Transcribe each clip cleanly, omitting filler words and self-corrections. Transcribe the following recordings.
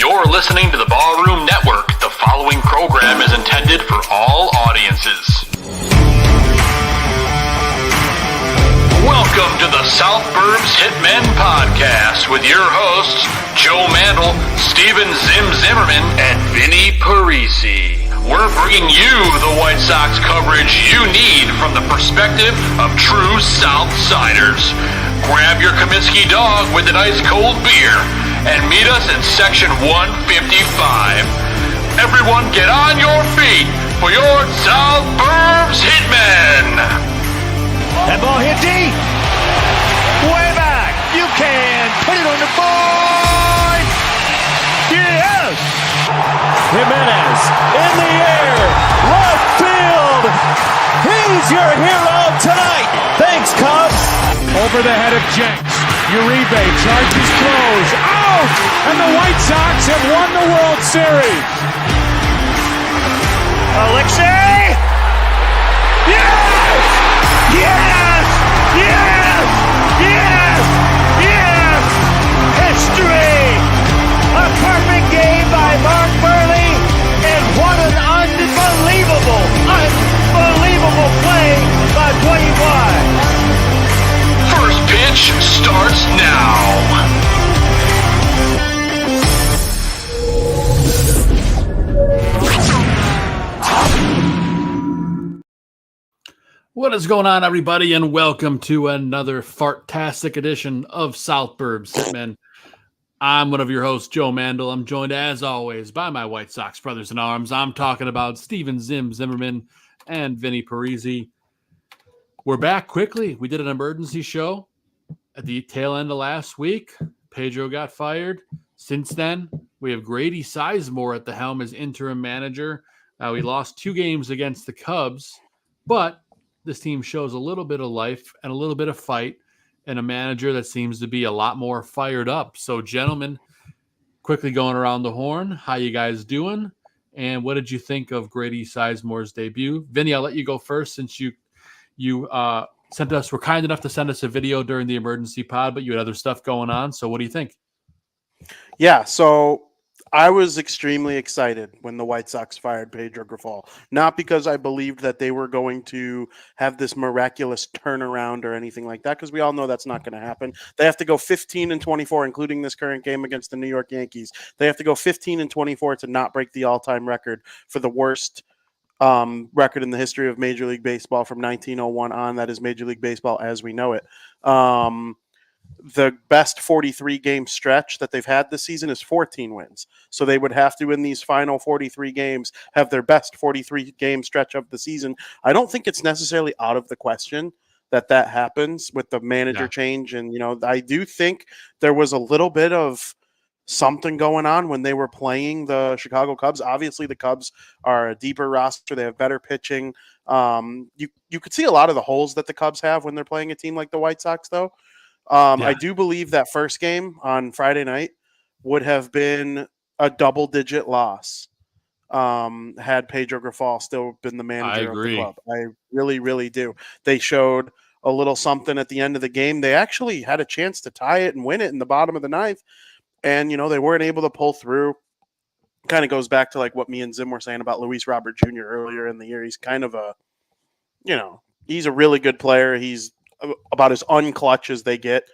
You're listening to the Ballroom Network. The following program is intended for all audiences. Welcome to the South Burbs Hitmen podcast with your hosts, Joe Mandel, Steven Zim Zimmerman, and Vinnie Parisi. We're bringing you the White Sox coverage you need from the perspective of true Southsiders. Grab your Comiskey dog with an ice cold beer and meet us in section 155. Everyone get on your feet for your South Burbs Hitmen. That ball hit deep. Way back. You can put it on the board. Yes. Jimenez in the air. Left field. He's your hero tonight. Thanks, Cubs. Over the head of Jenks. Uribe charges throws. Out! And the White Sox have won the World Series. Alexei. Yes! Yes! Yes! Yes! Yes! History! A perfect game by Mark Burley, and what an unbelievable play by 21. First pitch starts now. What is going on, everybody, and welcome to another fartastic edition of South Burbs Hitmen. I'm one of your hosts, Joe Mandel. I'm joined, as always, by my White Sox brothers in arms. I'm talking about Steven Zim Zimmerman and Vinnie Parisi. We're back quickly. We did an emergency show at the tail end of last week. Pedro got fired. Since then, we have Grady Sizemore at the helm as interim manager. We lost 2 games against the Cubs, but this team shows a little bit of life and a little bit of fight and a manager that seems to be a lot more fired up. So, gentlemen, quickly going around the horn, how you guys doing? And what did you think of Grady Sizemore's debut? Vinny, I'll let you go first since you were kind enough to send us a video during the emergency pod, but you had other stuff going on. So what do you think? Yeah, so I was extremely excited when the White Sox fired Pedro Grifol. Not because I believed that they were going to have this miraculous turnaround or anything like that, because we all know that's not going to happen. They have to go 15-24, including this current game against the New York Yankees. They have to go 15-24 to not break the all-time record for the worst record in the history of Major League Baseball from 1901 on. That is Major League Baseball as we know it. The best 43-game stretch that they've had this season is 14 wins. So they would have to, in these final 43 games, have their best 43-game stretch of the season. I don't think it's necessarily out of the question that happens with the manager change. And, I do think there was a little bit of something going on when they were playing the Chicago Cubs. Obviously, the Cubs are a deeper roster. They have better pitching. You could see a lot of the holes that the Cubs have when they're playing a team like the White Sox, though. I do believe that first game on Friday night would have been a double-digit loss had Pedro Grifol still been the manager of the club. I really, really do. They showed a little something at the end of the game. They actually had a chance to tie it and win it in the bottom of the ninth, and, they weren't able to pull through. Kind of goes back to like what me and Zim were saying about Luis Robert Jr. earlier in the year. He's kind of he's a really good player. He's about as unclutch as they get.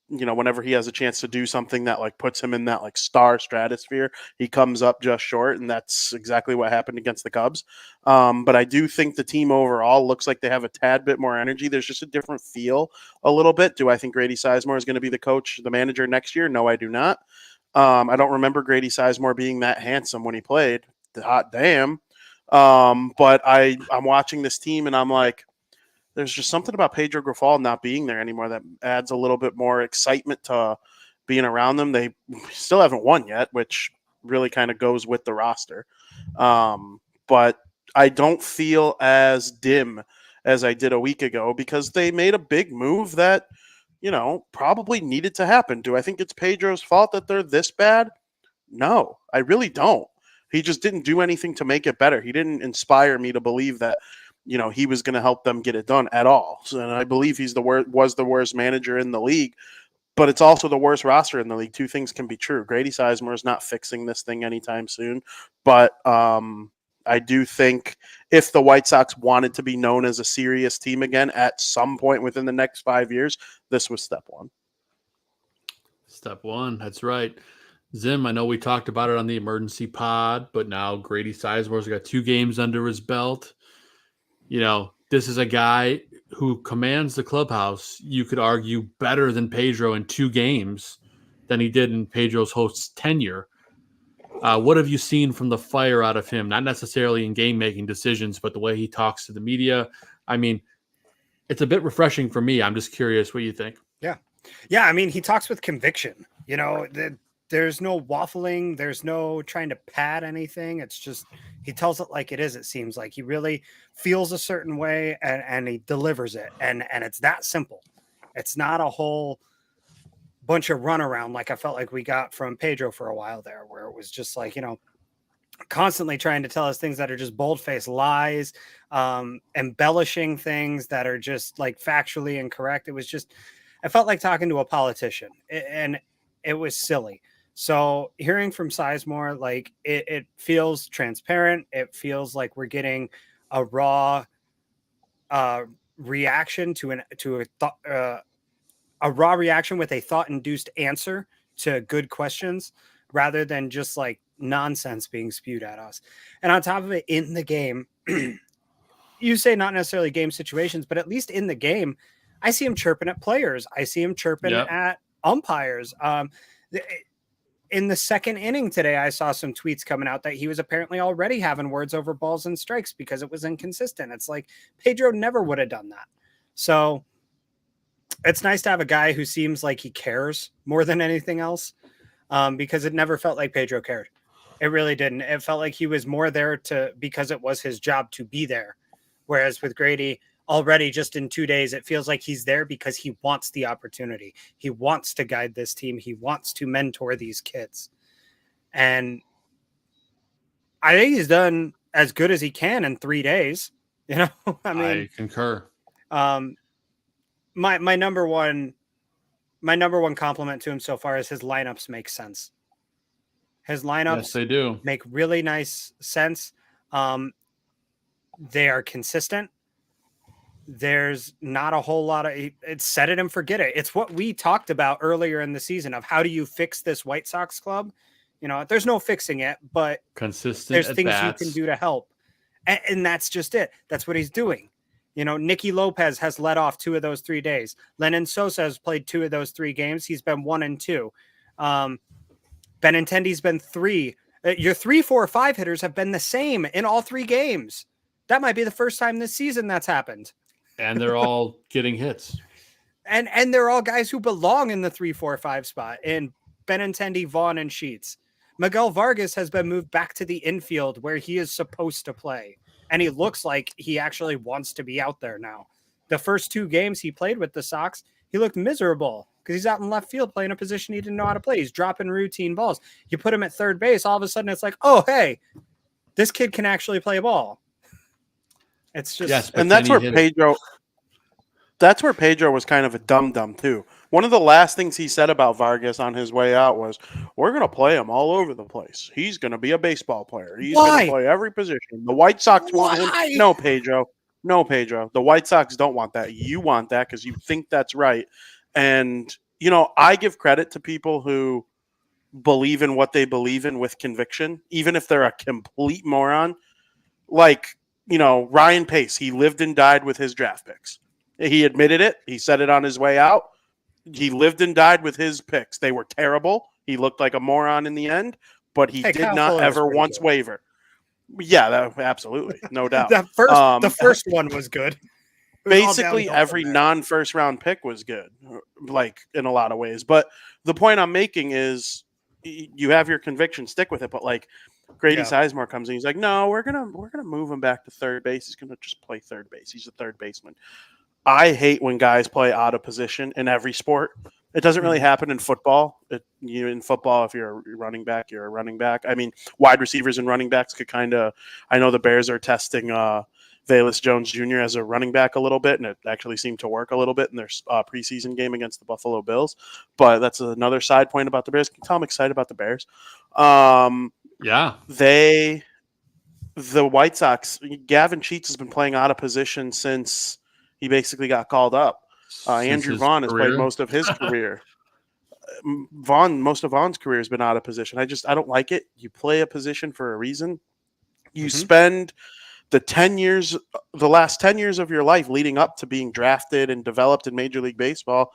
Whenever he has a chance to do something that like puts him in that like star stratosphere, he comes up just short, and that's exactly what happened against the Cubs. But I do think the team overall looks like they have a tad bit more energy. There's just a different feel a little bit. Do I think Grady Sizemore is going to be the manager next year? No, I do not. I don't remember Grady Sizemore being that handsome when he played. Hot damn. But I'm watching this team and I'm like, there's just something about Pedro Grifol not being there anymore that adds a little bit more excitement to being around them. They still haven't won yet, which really kind of goes with the roster. But I don't feel as dim as I did a week ago because they made a big move that, probably needed to happen. Do I think it's Pedro's fault that they're this bad? No, I really don't. He just didn't do anything to make it better. He didn't inspire me to believe that, he was going to help them get it done at all. So, and I believe he's was the worst manager in the league but it's also the worst roster in the league. Two things can be true. Grady Sizemore is not fixing this thing anytime soon, but I do think if the White Sox wanted to be known as a serious team again at some point within the next 5 years, this was step one. Step one, that's right. Zim, I know we talked about it on the emergency pod, but now Grady Sizemore's got 2 games under his belt. You know, this is a guy who commands the clubhouse, you could argue, better than Pedro in 2 games than he did in Pedro's host's tenure. What have you seen from the fire out of him? Not necessarily in game-making decisions, but the way he talks to the media. I mean, it's a bit refreshing for me. I'm just curious what you think. Yeah. I mean, he talks with conviction. You know, there's no waffling. There's no trying to pad anything. It's just he tells it like it is. It seems like he really feels a certain way and he delivers it. And it's that simple. It's not a whole bunch of runaround like I felt like we got from Pedro for a while there, where it was just like, you know, constantly trying to tell us things that are just bold-faced lies, embellishing things that are just like factually incorrect. It was just, I felt like talking to a politician, and it was silly. So hearing from Sizemore, like it feels transparent. It feels like we're getting a raw reaction to a raw reaction with a thought-induced answer to good questions, rather than just like nonsense being spewed at us. And on top of it, in the game, you say not necessarily game situations, but at least in the game, I see him chirping at players. I see him chirping at umpires. In the second inning today, I saw some tweets coming out that he was apparently already having words over balls and strikes because it was inconsistent. It's like Pedro never would have done that. So it's nice to have a guy who seems like he cares more than anything else, because it never felt like Pedro cared. It really didn't. It felt like he was more there because it was his job to be there. Whereas with Grady, already just in 2 days, it feels like he's there because he wants the opportunity. He wants to guide this team. He wants to mentor these kids. And I think he's done as good as he can in 3 days. You know, I concur. My number one compliment to him so far is his lineups make sense. His lineups, yes, they do, make really nice sense. They are consistent. There's not a whole lot of it's set it and forget it. It's what we talked about earlier in the season of how do you fix this White Sox club? You know, there's no fixing it, but consistent. There's things you can do to help. And that's just it. That's what he's doing. You know, Nicky Lopez has led off 2 of those 3 days. Lennon Sosa has played 2 of those 3 games. He's been 1 and 2. Benintendi's been 3. Your 3, 4, 5 hitters have been the same in all 3 games. That might be the first time this season that's happened. And they're all getting hits. And they're all guys who belong in the 3, 4, 5 spot in Benintendi, Vaughn, and Sheets. Miguel Vargas has been moved back to the infield where he is supposed to play. And he looks like he actually wants to be out there now. The first 2 games he played with the Sox, he looked miserable because he's out in left field playing a position he didn't know how to play. He's dropping routine balls. You put him at third base, all of a sudden it's like, oh, hey, this kid can actually play ball. It's just, yes, and that's where Pedro was kind of a dum-dum too. One of the last things he said about Vargas on his way out was, we're going to play him all over the place. He's going to be a baseball player. He's going to play every position. The White Sox want him. No, Pedro. The White Sox don't want that. You want that because you think that's right. And, you know, I give credit to people who believe in what they believe in with conviction, even if they're a complete moron. Like, you know, Ryan Pace, he lived and died with his draft picks. He admitted it. He said it on his way out. He lived and died with his picks. They were terrible. He looked like a moron in the end, but he did not ever once waver. Yeah, absolutely. No doubt. The first one was good. Basically, every non-first round pick was good, like in a lot of ways. But the point I'm making is you have your conviction, stick with it. But like Grady Sizemore comes in, he's like, no, we're gonna move him back to third base. He's gonna just play third base. He's a third baseman. I hate when guys play out of position in every sport. It doesn't really happen in football. In football, if you're a running back, you're a running back. I mean, wide receivers and running backs could kind of – I know the Bears are testing Velus Jones Jr. as a running back a little bit, and it actually seemed to work a little bit in their preseason game against the Buffalo Bills. But that's another side point about the Bears. Can you tell I'm excited about the Bears? Yeah. The White Sox, Gavin Sheets has been playing out of position since he basically got called up. Andrew Vaughn has played most of his career. Most of Vaughn's career has been out of position. I don't like it. You play a position for a reason. You spend the last 10 years of your life leading up to being drafted and developed in Major League Baseball,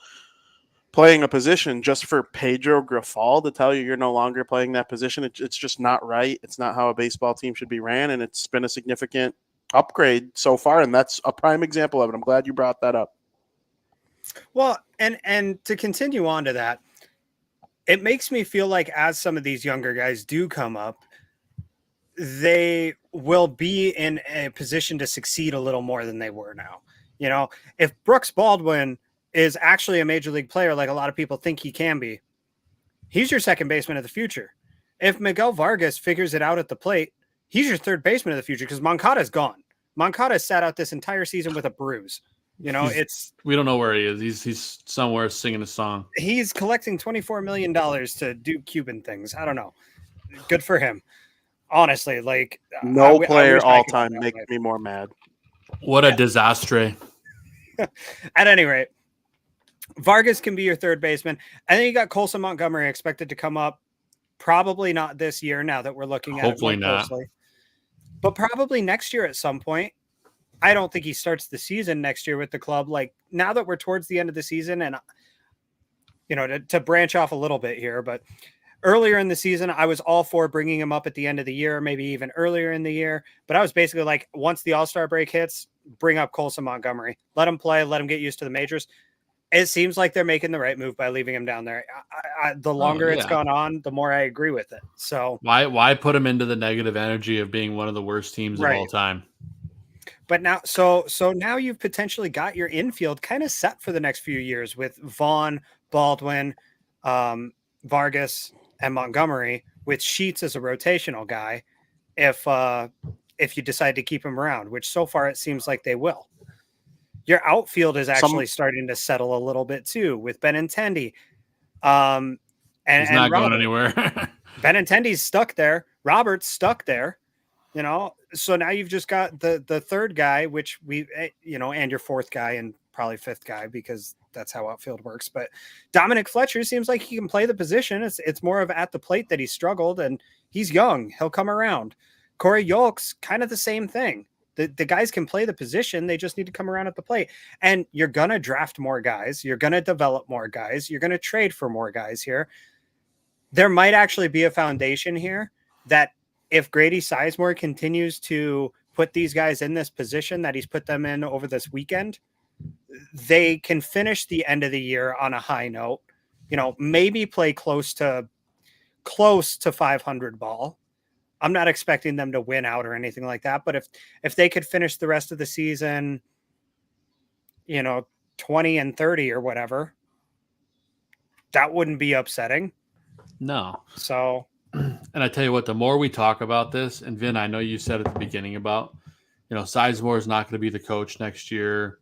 playing a position just for Pedro Grifol to tell you you're no longer playing that position. It's just not right. It's not how a baseball team should be ran, and it's been a significant upgrade so far, and that's a prime example of it. I'm glad you brought that up. Well, and to continue on to that, it makes me feel like as some of these younger guys do come up, they will be in a position to succeed a little more than they were now. You know, if Brooks Baldwin is actually a major league player, like a lot of people think he can be, he's your second baseman of the future. If Miguel Vargas figures it out at the plate, he's your third baseman of the future because Moncada's gone. Moncada sat out this entire season with a bruise. You know, we don't know where he is. He's somewhere singing a song. He's collecting $24 million to do Cuban things. I don't know. Good for him. Honestly, like no player all time makes me more mad. What a disaster. At any rate, Vargas can be your third baseman. And then you got Colson Montgomery expected to come up. Probably not this year now that we're looking at hopefully it not. Closely. But probably next year at some point. I don't think he starts the season next year with the club. Like now that we're towards the end of the season and, you know, to branch off a little bit here, but earlier in the season, I was all for bringing him up at the end of the year, maybe even earlier in the year. But I was basically like, once the All-Star break hits, bring up Colson Montgomery, let him play, let him get used to the majors. It seems like they're making the right move by leaving him down there. The longer it's gone on, the more I agree with it. So why put him into the negative energy of being one of the worst teams of all time? But now, so now you've potentially got your infield kind of set for the next few years with Vaughn, Baldwin, Vargas, and Montgomery, with Sheets as a rotational guy. If you decide to keep him around, which so far it seems like they will. Your outfield is actually starting to settle a little bit too with Benintendi. And he's not going anywhere. Benintendi's stuck there. Robert's stuck there. You know, so now you've just got the third guy, which and your fourth guy and probably fifth guy because that's how outfield works. But Dominic Fletcher seems like he can play the position. It's more of at the plate that he struggled, and he's young. He'll come around. Corey Yolks, kind of the same thing. The guys can play the position. They just need to come around at the plate. And you're going to draft more guys. You're going to develop more guys. You're going to trade for more guys here. There might actually be a foundation here that if Grady Sizemore continues to put these guys in this position that he's put them in over this weekend, they can finish the end of the year on a high note, you know, maybe play close to 500 ball. I'm not expecting them to win out or anything like that, but if they could finish the rest of the season, you know, 20-30 or whatever, that wouldn't be upsetting. No. So, and I tell you what, the more we talk about this, and Vin, I know you said at the beginning about, you know, Sizemore is not going to be the coach next year.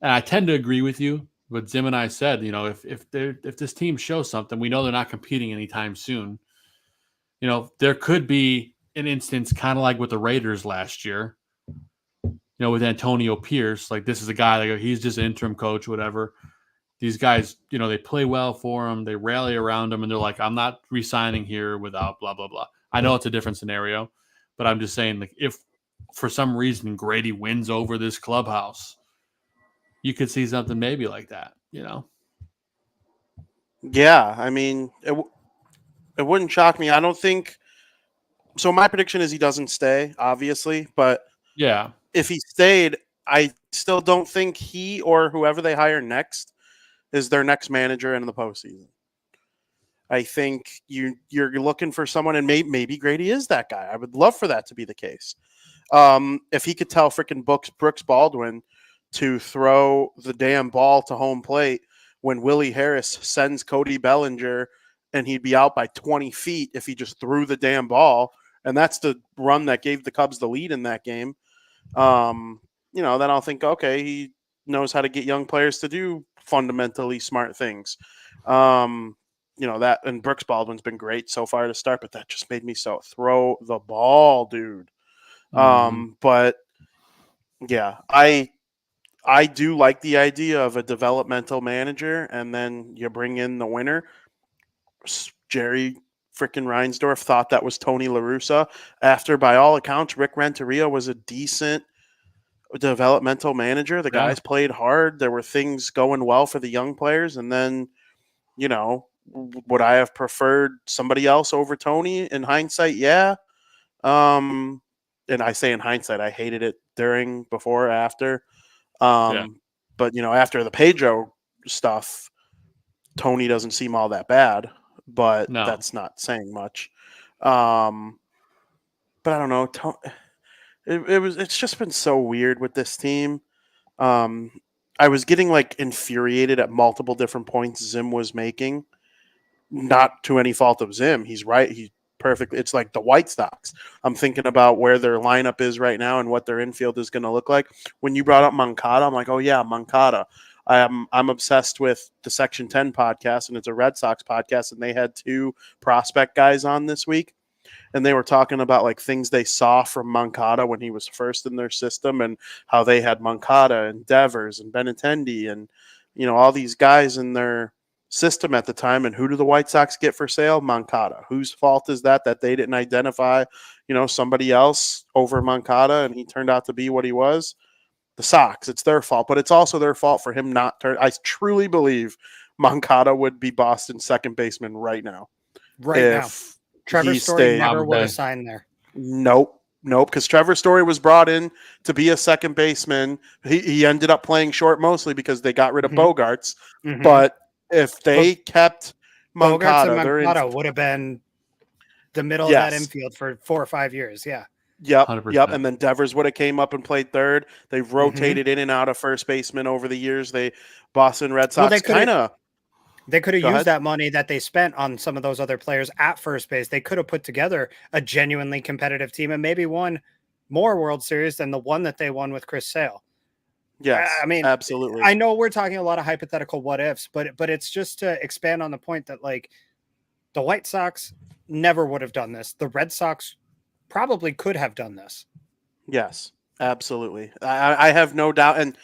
And I tend to agree with you. But Zim and I said, you know, if this team shows something, we know they're not competing anytime soon. You know, there could be an instance kind of like with the Raiders last year, you know, with Antonio Pierce. Like, this is a guy, like, he's just an interim coach, whatever. These guys, you know, they play well for him. They rally around him, and they're like, I'm not re-signing here without blah, blah, blah. I know it's a different scenario, but I'm just saying, like, if for some reason Grady wins over this clubhouse, you could see something maybe like that, you know? Yeah, I mean, it wouldn't shock me. I don't think – so my prediction is he doesn't stay, obviously, but yeah, if he stayed, I still don't think he or whoever they hire next is their next manager in the postseason. I think you're looking for someone, and maybe Grady is that guy. I would love for that to be the case. If he could tell freaking Brooks Baldwin to throw the damn ball to home plate when Willie Harris sends Cody Bellinger, and he'd be out by 20 feet if he just threw the damn ball. And that's the run that gave the Cubs the lead in that game. Then I'll think, okay, he knows how to get young players to do fundamentally smart things. That and Brooks Baldwin's been great so far to start, but that just made me so throw the ball, dude. But yeah, I do like the idea of a developmental manager, and then you bring in the winner. Jerry freaking Reinsdorf thought that was Tony La Russa. After, by all accounts, Rick Renteria was a decent developmental manager. The guys played hard. There were things going well for the young players, and then, would I have preferred somebody else over Tony in hindsight? Yeah. And I say in hindsight, I hated it during, before, after. But after the Pedro stuff, Tony doesn't seem all that bad, but that's not saying much. But I don't know. It's just been so weird with this team. I was getting infuriated at multiple different points Zim was making, not to any fault of Zim. He's right. He's perfect. It's like the White Sox. I'm thinking about where their lineup is right now and what their infield is going to look like. When you brought up Moncada, I'm like, oh yeah, Moncada. I'm obsessed with the Section 10 podcast, and it's a Red Sox podcast, and they had 2 prospect guys on this week, and they were talking about things they saw from Moncada when he was first in their system, and how they had Moncada and Devers and Benintendi and all these guys in their system at the time. And who do the White Sox get for sale? Moncada. Whose fault is that they didn't identify somebody else over Moncada, and he turned out to be what he was? The Sox. It's their fault, but it's also their fault for him not turn. I truly believe Moncada would be Boston's second baseman right now. Now, Trevor Story never would have signed there. Nope, because Trevor Story was brought in to be a second baseman. He ended up playing short mostly because they got rid of Bogarts. But if they kept Moncada, Moncada would have been the middle of that infield for 4 or 5 years. Yeah. Yep. 100%. Yep. And then Devers would have came up and played third. They've rotated in and out of first baseman over the years. Boston Red Sox they could have used that money that they spent on some of those other players at first base. They could have put together a genuinely competitive team and maybe won more World Series than the one that they won with Chris Sale. Yes, I mean, absolutely. I know we're talking a lot of hypothetical what ifs, but it's just to expand on the point that the White Sox never would have done this. The Red Sox probably could have done this. Yes, absolutely. I have no doubt. And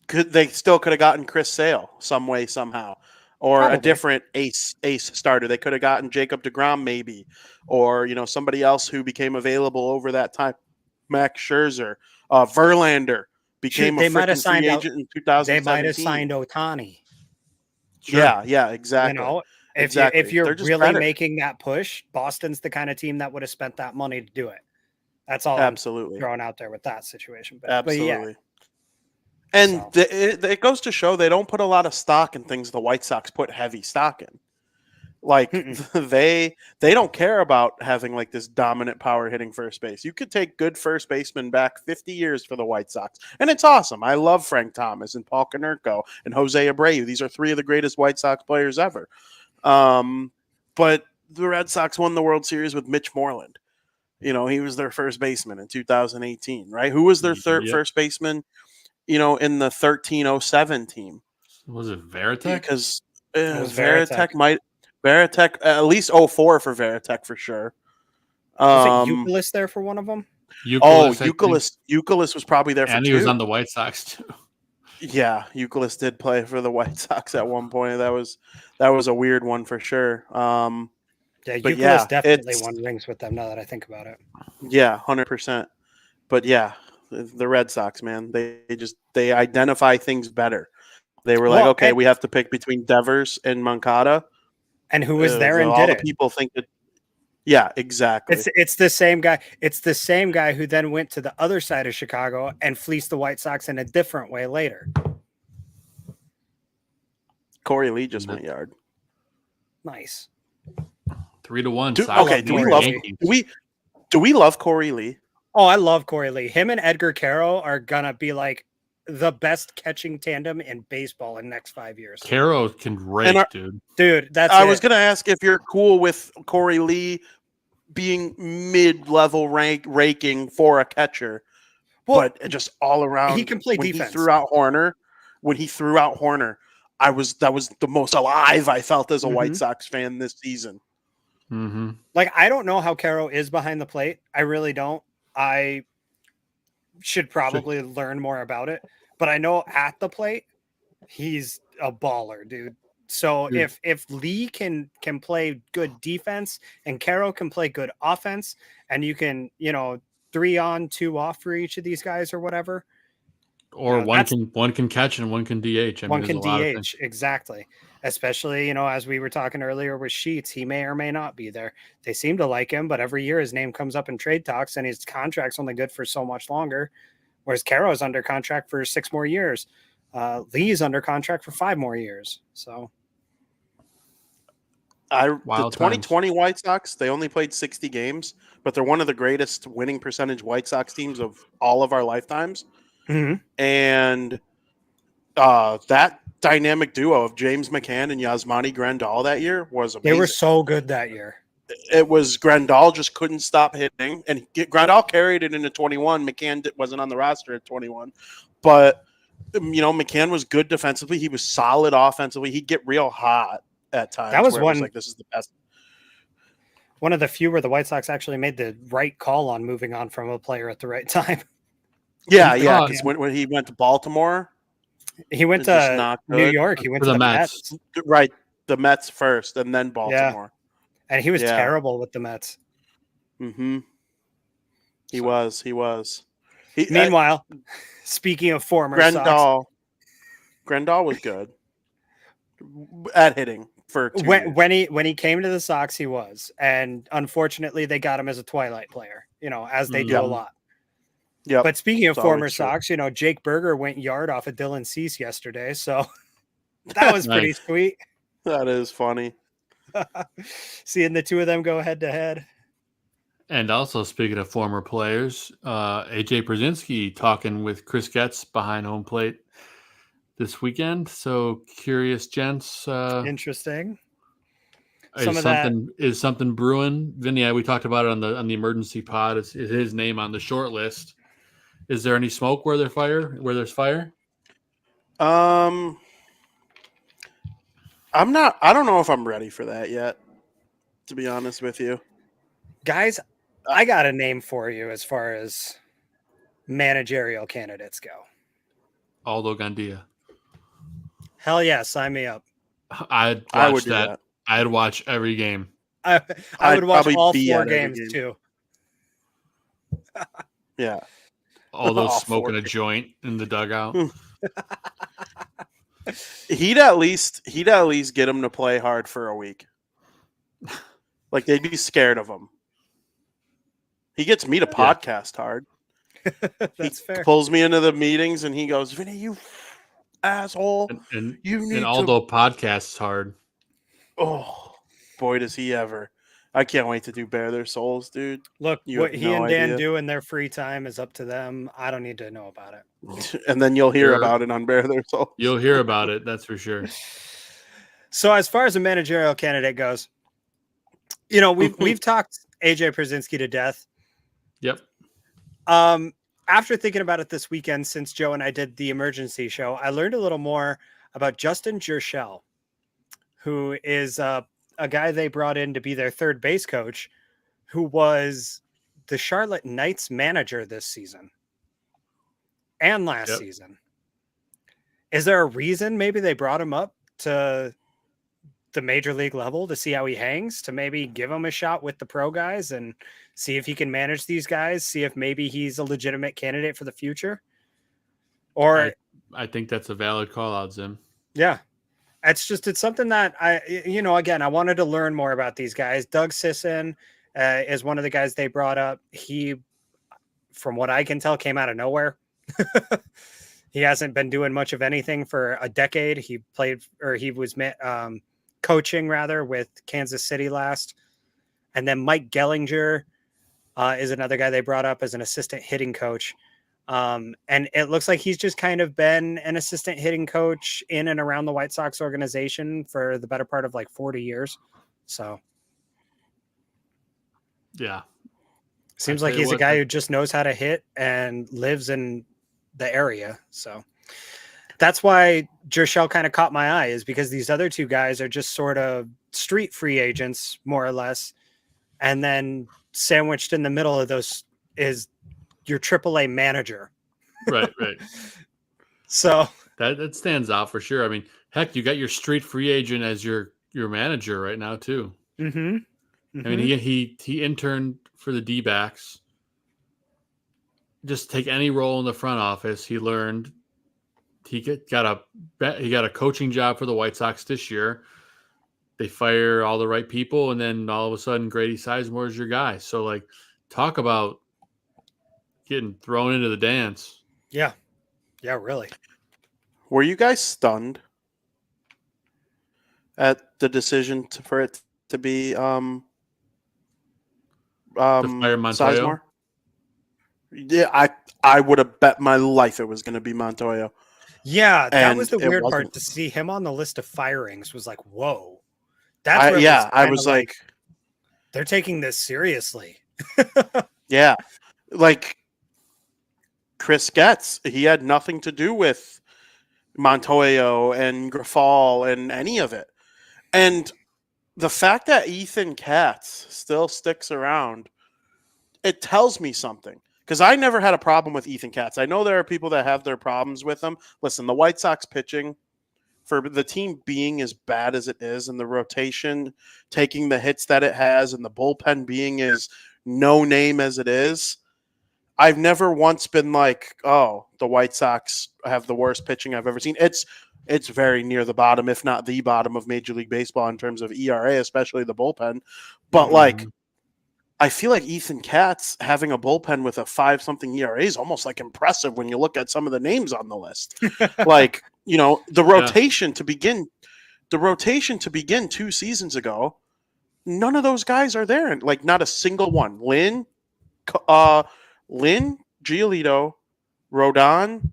they still could have gotten Chris Sale some way, somehow, or a different ace starter. They could have gotten Jacob deGrom maybe, or somebody else who became available over that time. Max Scherzer, Verlander became a freaking free agent in 2017. They might have signed Ohtani. Sure. Yeah, exactly. If you're really making that push, Boston's the kind of team that would have spent that money to do it. That's all absolutely I'm throwing out there with that situation. Absolutely. And it goes to show they don't put a lot of stock in things the White Sox put heavy stock in. They don't care about having this dominant power hitting first base. You could take good first basemen back 50 years for the White Sox, and it's awesome. I love Frank Thomas and Paul Konerko and Jose Abreu. These are 3 of the greatest White Sox players ever. But the Red Sox won the World Series with Mitch Moreland. He was their first baseman in 2018, right? Who was their first baseman, in the 1307 team? Was it Veritek? Because Veritek, at least 04 for Veritek for sure. Was it Euclid there for one of them? Euclid was probably there for 2. And he was on the White Sox too. Yeah, Euclid did play for the White Sox at one point. That was a weird one for sure. Euclid definitely won rings with them now that I think about it. Yeah, 100%. But yeah, the Red Sox, man, they identify things better. They were okay, we have to pick between Devers and Moncada. And who was there and all did the it? People think that. Yeah, exactly. It's the same guy. It's the same guy who then went to the other side of Chicago and fleeced the White Sox in a different way later. Corey Lee just went yard. Nice. 3-1. Do we love Corey Lee? Oh, I love Corey Lee. Him and Edgar Caro are gonna be the best catching tandem in baseball in the next 5 years. Caro can rake, dude. I was gonna ask if you're cool with Corey Lee being mid-level raking for a catcher. but just all around. He can play when defense. He threw out Horner. When he threw out Horner, that was the most alive I felt as a White Sox fan this season. Mm-hmm. Like, I don't know how Caro is behind the plate. I really don't. I should probably learn more about it. But I know at the plate, he's a baller, dude. So if Lee can play good defense and Caro can play good offense, and you can, 3 on, 2 off for each of these guys or whatever. Or one can catch and one can DH. One can DH, exactly. Especially, as we were talking earlier with Sheets, he may or may not be there. They seem to like him, but every year his name comes up in trade talks and his contract's only good for so much longer. Whereas Caro's under contract for 6 more years. Lee's under contract for 5 more years. So the 2020 White Sox, they only played 60 games, but they're one of the greatest winning percentage White Sox teams of all of our lifetimes. Mm-hmm. And that dynamic duo of James McCann and Yasmani Grandal that year was amazing. They were so good that year. It was Grandal just couldn't stop hitting, and Grandal carried it into 21. McCann wasn't on the roster at 21, but McCann was good defensively. He was solid offensively. He'd get real hot at times. That was where it was like, this is the best. One of the few where the White Sox actually made the right call on moving on from a player at the right time. Yeah. Because when he went to Baltimore, he went to New York. He went to the Mets. Right, the Mets first, and then Baltimore. Yeah. And he was terrible with the Mets. Mm-hmm. He was. Meanwhile, speaking of former Grandal was good at hitting for 2 years. When he came to the Sox, he was, and unfortunately, they got him as a twilight player. As they do a lot. Yeah. But speaking of former Sox, Jake Berger went yard off of Dylan Cease yesterday, so that was pretty sweet. That is funny. Seeing the two of them go head to head. And also, speaking of former players, AJ Brzezinski talking with Chris Getz behind home plate this weekend. So curious, gents. Interesting. Is something brewing? Vinny, we talked about it on the emergency pod. Is his name on the short list? Is there any smoke where there's fire? I'm not. I don't know if I'm ready for that yet, to be honest with you. Guys, I got a name for you as far as managerial candidates go. Aldo Gandia. Hell yeah, sign me up. I would do that. I'd watch every game. I would watch all 4 games too. Yeah. Although smoking a joint in the dugout. He'd at least get him to play hard for a week. Like, they'd be scared of him. He gets me to podcast hard. That's fair. Pulls me into the meetings and he goes, Vinny, you asshole. And Aldo podcasts hard. Oh, boy, does he ever. I can't wait to do Bare Their Souls, dude. Look, what he and Dan do in their free time is up to them. I don't need to know about it. And then you'll hear about it on Bare Their Souls. You'll hear about it, that's for sure. So as far as a managerial candidate goes, we've talked AJ Brzezinski to death. Yep. After thinking about it this weekend, since Joe and I did the emergency show, I learned a little more about Justin Jershell, who is a guy they brought in to be their third base coach, who was the Charlotte Knights manager this season and last season. Is there a reason maybe they brought him up to the major league level to see how he hangs, to maybe give him a shot with the pro guys and see if he can manage these guys, see if maybe he's a legitimate candidate for the future? Or I think that's a valid call out, Zim. Yeah. It's something that again, I wanted to learn more about these guys. Doug Sisson is one of the guys they brought up. He, from what I can tell, came out of nowhere. He hasn't been doing much of anything for a decade. He was coaching rather with Kansas City last. And then Mike Gellinger is another guy they brought up as an assistant hitting coach. And it looks like he's just kind of been an assistant hitting coach in and around the White Sox organization for the better part of like 40 years. So. Yeah. Seems I like tell you he's a what, guy who just knows how to hit and lives in the area. So that's why Jershell kind of caught my eye, is because these other two guys are just sort of street free agents, more or less. And then sandwiched in the middle of those is your AAA manager. right. So That stands out for sure. I mean, heck, you got your street free agent as your manager right now too. mm-hmm. I mean, he interned for the D-backs. Just take any role in the front office. He learned. He got a coaching job for the White Sox this year. They fire all the right people, and then all of a sudden, Grady Sizemore is your guy. So, like, talk about getting thrown into the dance. Yeah, really. Were you guys stunned at the decision for it to be To fire Montoyo. Sizemore? Yeah, I would have bet my life it was going to be Montoyo. Yeah, that And was the it weird part. wasn't. To see him on the list of firings was like, whoa. That's where I was like, they're taking this seriously. yeah, like Chris Getz, he had nothing to do with Montoyo and Grafal and any of it. And the fact that Ethan Katz still sticks around, it tells me something. Because I never had a problem with Ethan Katz. I know there are people that have their problems with him. Listen, the White Sox pitching, for the team being as bad as it is, and the rotation taking the hits that it has, and the bullpen being as no name as it is, I've never once been like, oh, the White Sox have the worst pitching I've ever seen. It's very near the bottom, if not the bottom of Major League Baseball in terms of ERA, especially the bullpen. But like, I feel like Ethan Katz having a bullpen with a 5-something ERA is almost like impressive when you look at some of the names on the list. Like, the rotation to begin 2 seasons ago, none of those guys are there. Like, not a single one. Lynn, Giolito, Rodon,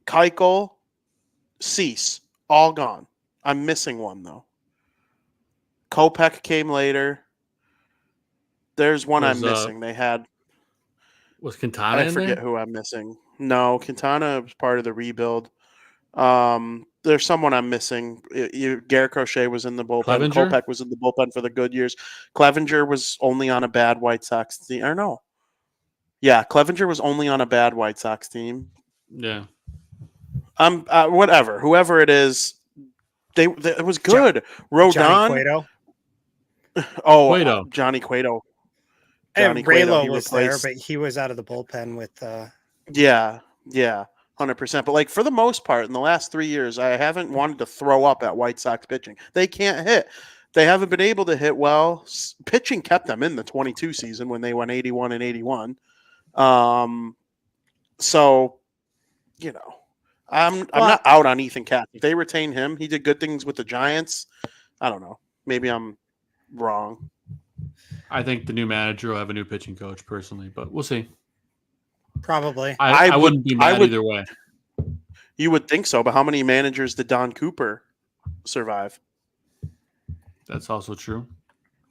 Keuchel, Cease, all gone. I'm missing one though. Kopech came later. There's one I'm missing. They had. Was Quintana I forget who I'm missing. No, Quintana was part of the rebuild. There's someone I'm missing. Garrett Crochet was in the bullpen. Clevenger? Kopech was in the bullpen for the good years. Clevenger was only on a bad White Sox team. Or no. Yeah, Clevenger was only on a bad White Sox team. Yeah. Whatever. Whoever it is, it was good. Rodon. Johnny Cueto. Oh, Cueto. Johnny Cueto. And Cueto, Raylo was there, but he was out of the bullpen with. Yeah, 100%. But like for the most part, in the last 3 years, I haven't wanted to throw up at White Sox pitching. They can't hit. They haven't been able to hit well. Pitching kept them in the 22 season when they went 81 and 81. So, I'm not out on Ethan Katz. If they retain him, he did good things with the Giants. I don't know. Maybe I'm wrong. I think the new manager will have a new pitching coach personally, but we'll see. Probably. I wouldn't be mad either way. You would think so, but how many managers did Don Cooper survive? That's also true.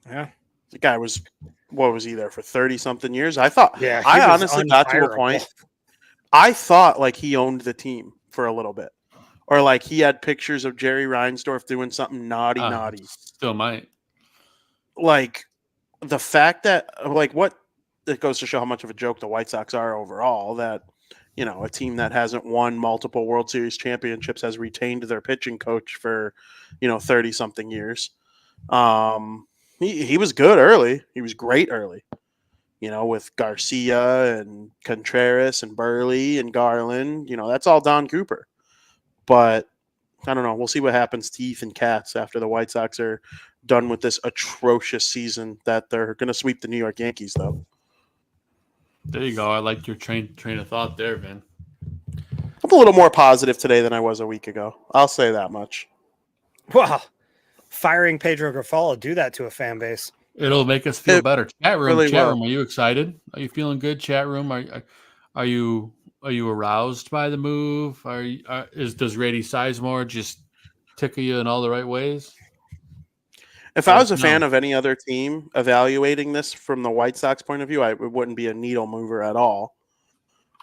Yeah. The guy was, what was he there for 30-something years? I thought, Yeah, I honestly got to a point, I thought like he owned the team for a little bit. Or like he had pictures of Jerry Reinsdorf doing something naughty. Still might. Like the fact that, like what, it goes to show how much of a joke the White Sox are overall, that, a team that hasn't won multiple World Series championships has retained their pitching coach for, 30-something years. He was good early. He was great early, with Garcia and Contreras and Burley and Garland. That's all Don Cooper. But I don't know. We'll see what happens to Ethan Katz after the White Sox are done with this atrocious season that they're going to sweep the New York Yankees, though. There you go. I like your train of thought there, Vin. I'm a little more positive today than I was a week ago. I'll say that much. Well, firing Pedro Grafal will do that to a fan base. It'll make us feel better. Chat room, really room. Are you excited? Are you feeling good? Chat room. Are you aroused by the move? Does Grady Sizemore just tickle you in all the right ways? If I was a fan of any other team evaluating this from the White Sox point of view, it wouldn't be a needle mover at all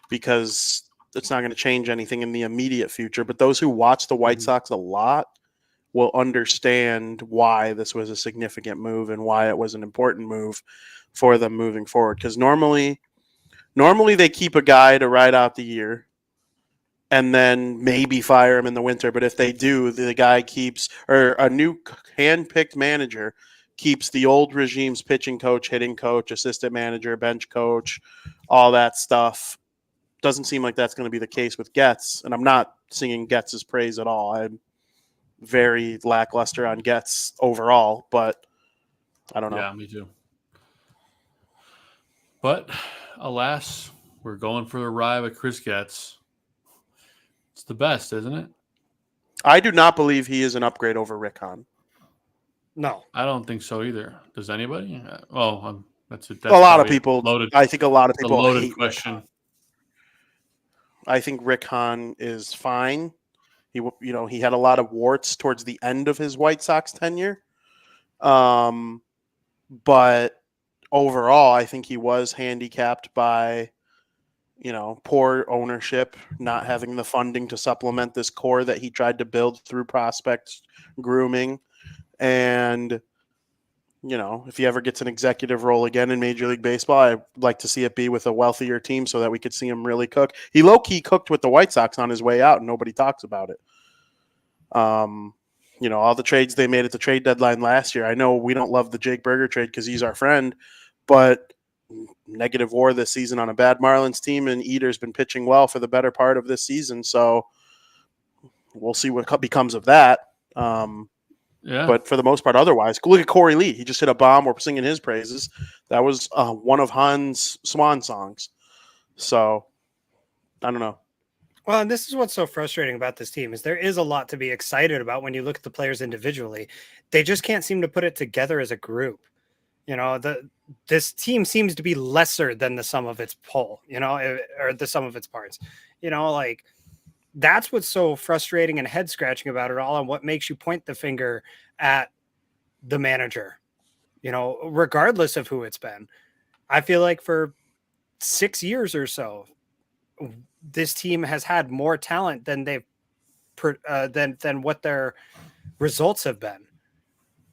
because it's not going to change anything in the immediate future. But those who watch the White Sox a lot will understand why this was a significant move and why it was an important move for them moving forward. Because normally they keep a guy to ride out the year and then maybe fire him in the winter. But if they do, the guy keeps, or a new hand-picked manager keeps the old regime's pitching coach, hitting coach, assistant manager, bench coach, all that stuff. Doesn't seem like that's going to be the case with Getz. And I'm not singing Getz's praise at all. I'm very lackluster on Getz overall, but I don't know. Yeah, me too. But alas, we're going for the ride with Chris Getz. It's the best, isn't it? I do not believe he is an upgrade over Rick Hahn. No, I don't think so either. Does anybody? That's a lot of people. Loaded, I think a lot of people. A loaded hate question. I think Rick Hahn is fine. He had a lot of warts towards the end of his White Sox tenure, but overall, I think he was handicapped by, poor ownership, not having the funding to supplement this core that he tried to build through prospect grooming. And, if he ever gets an executive role again in Major League Baseball, I'd like to see it be with a wealthier team so that we could see him really cook. He low-key cooked with the White Sox on his way out, and nobody talks about it. All the trades they made at the trade deadline last year. I know we don't love the Jake Berger trade because he's our friend, but negative WAR this season on a bad Marlins team, and Eater's been pitching well for the better part of this season. So we'll see what becomes of that. Yeah. But for the most part, otherwise, look at Corey Lee. He just hit a bomb. We're singing his praises. That was one of Hahn's swan songs. So I don't know. well, and this is what's so frustrating about this team is there is a lot to be excited about when you look at the players individually. They just can't seem to put it together as a group. This team seems to be lesser than the sum of its whole, or the sum of its parts. That's what's so frustrating and head scratching about it all, and what makes you point the finger at the manager, regardless of who it's been. I feel like for 6 years or so, this team has had more talent than they've than what their results have been.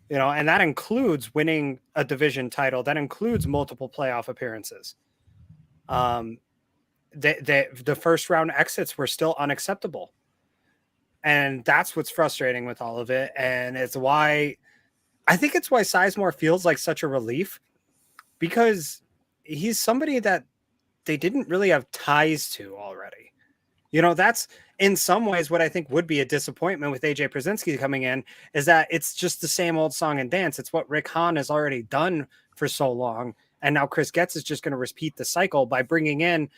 And that includes winning a division title. That includes multiple playoff appearances. The first round exits were still unacceptable. And that's what's frustrating with all of it. And it's why Sizemore feels like such a relief, because he's somebody that they didn't really have ties to already. That's in some ways what I think would be a disappointment with AJ Przinsky coming in, is that it's just the same old song and dance. It's what Rick Hahn has already done for so long. And now Chris Getz is just going to repeat the cycle by bringing in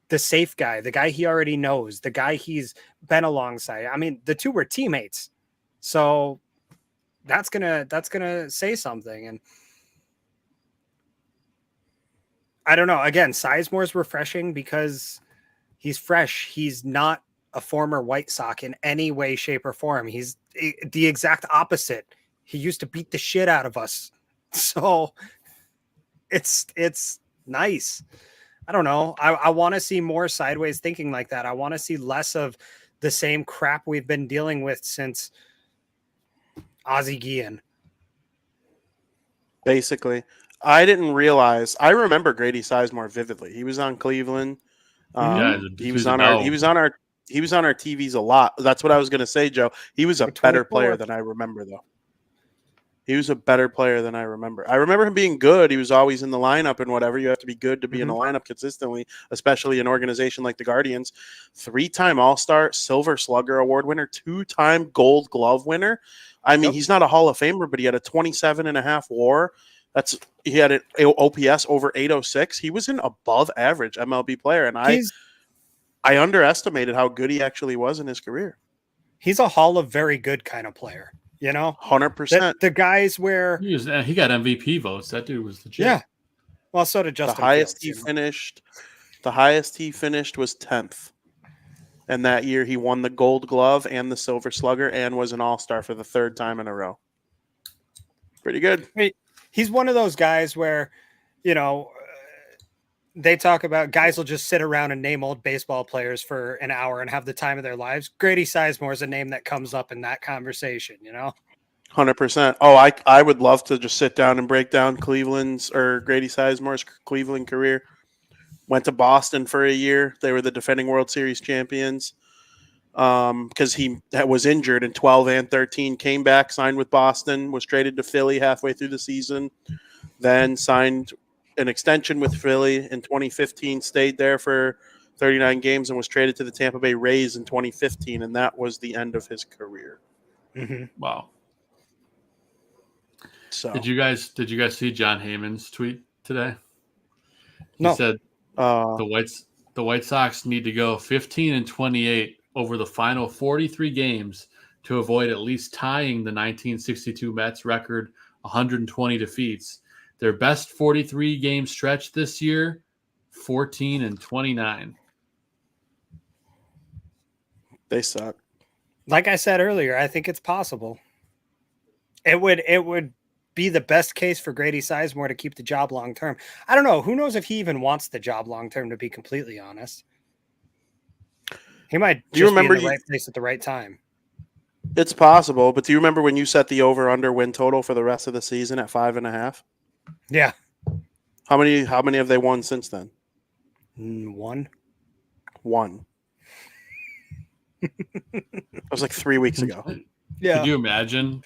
the safe guy, the guy he already knows, the guy he's been alongside. I mean, the two were teammates. So that's gonna say something. And I don't know. Again, Sizemore's refreshing because he's fresh. He's not a former White Sox in any way, shape, or form. He's the exact opposite. He used to beat the shit out of us. So it's nice. I don't know. I want to see more sideways thinking like that. I want to see less of the same crap we've been dealing with since Ozzie Guillen. Basically, I didn't realize. I remember Grady Sizemore vividly. He was on Cleveland. He was on our TVs a lot. That's what I was going to say, Joe. He was a better player than I remember, though. He was a better player than I remember. I remember him being good. He was always in the lineup and whatever. You have to be good to be in the lineup consistently, especially an organization like the Guardians. 3-time All-Star, Silver Slugger Award winner, 2-time Gold Glove winner. I mean, He's not a Hall of Famer, but he had a 27.5 WAR. He had an OPS over 806. He was an above average MLB player, and I underestimated how good he actually was in his career. He's a Hall of Very Good kind of player. 100%. The guys where he got MVP votes. That dude was legit. Yeah. Well, so did Justin. The highest Fields, he finished was 10th. And that year he won the Gold Glove and the Silver Slugger and was an All-Star for the 3rd time in a row. pretty good. He's one of those guys where, they talk about guys will just sit around and name old baseball players for an hour and have the time of their lives. Grady Sizemore is a name that comes up in that conversation, 100%. Oh, I would love to just sit down and break down Cleveland's or Grady Sizemore's Cleveland career. Went to Boston for a year. They were the defending World Series champions because he was injured in 12 and 13. Came back, signed with Boston, was traded to Philly halfway through the season, then signed an extension with Philly in 2015, stayed there for 39 games, and was traded to the Tampa Bay Rays in 2015, and that was the end of his career. Mm-hmm. Wow. So did you guys see John Heyman's tweet today? No. He said the White Sox need to go 15-28 over the final 43 games to avoid at least tying the 1962 Mets record 120 defeats. Their best 43 game stretch this year, 14-29. They suck. Like I said earlier, I think it's possible. It would be the best case for Grady Sizemore to keep the job long term. I don't know. Who knows if he even wants the job long term, to be completely honest. He might just be in the right place at the right time. It's possible, but do you remember when you set the over-under win total for the rest of the season at 5.5? Yeah. How many have they won since then? One. That was like 3 weeks ago. Yeah. Could you imagine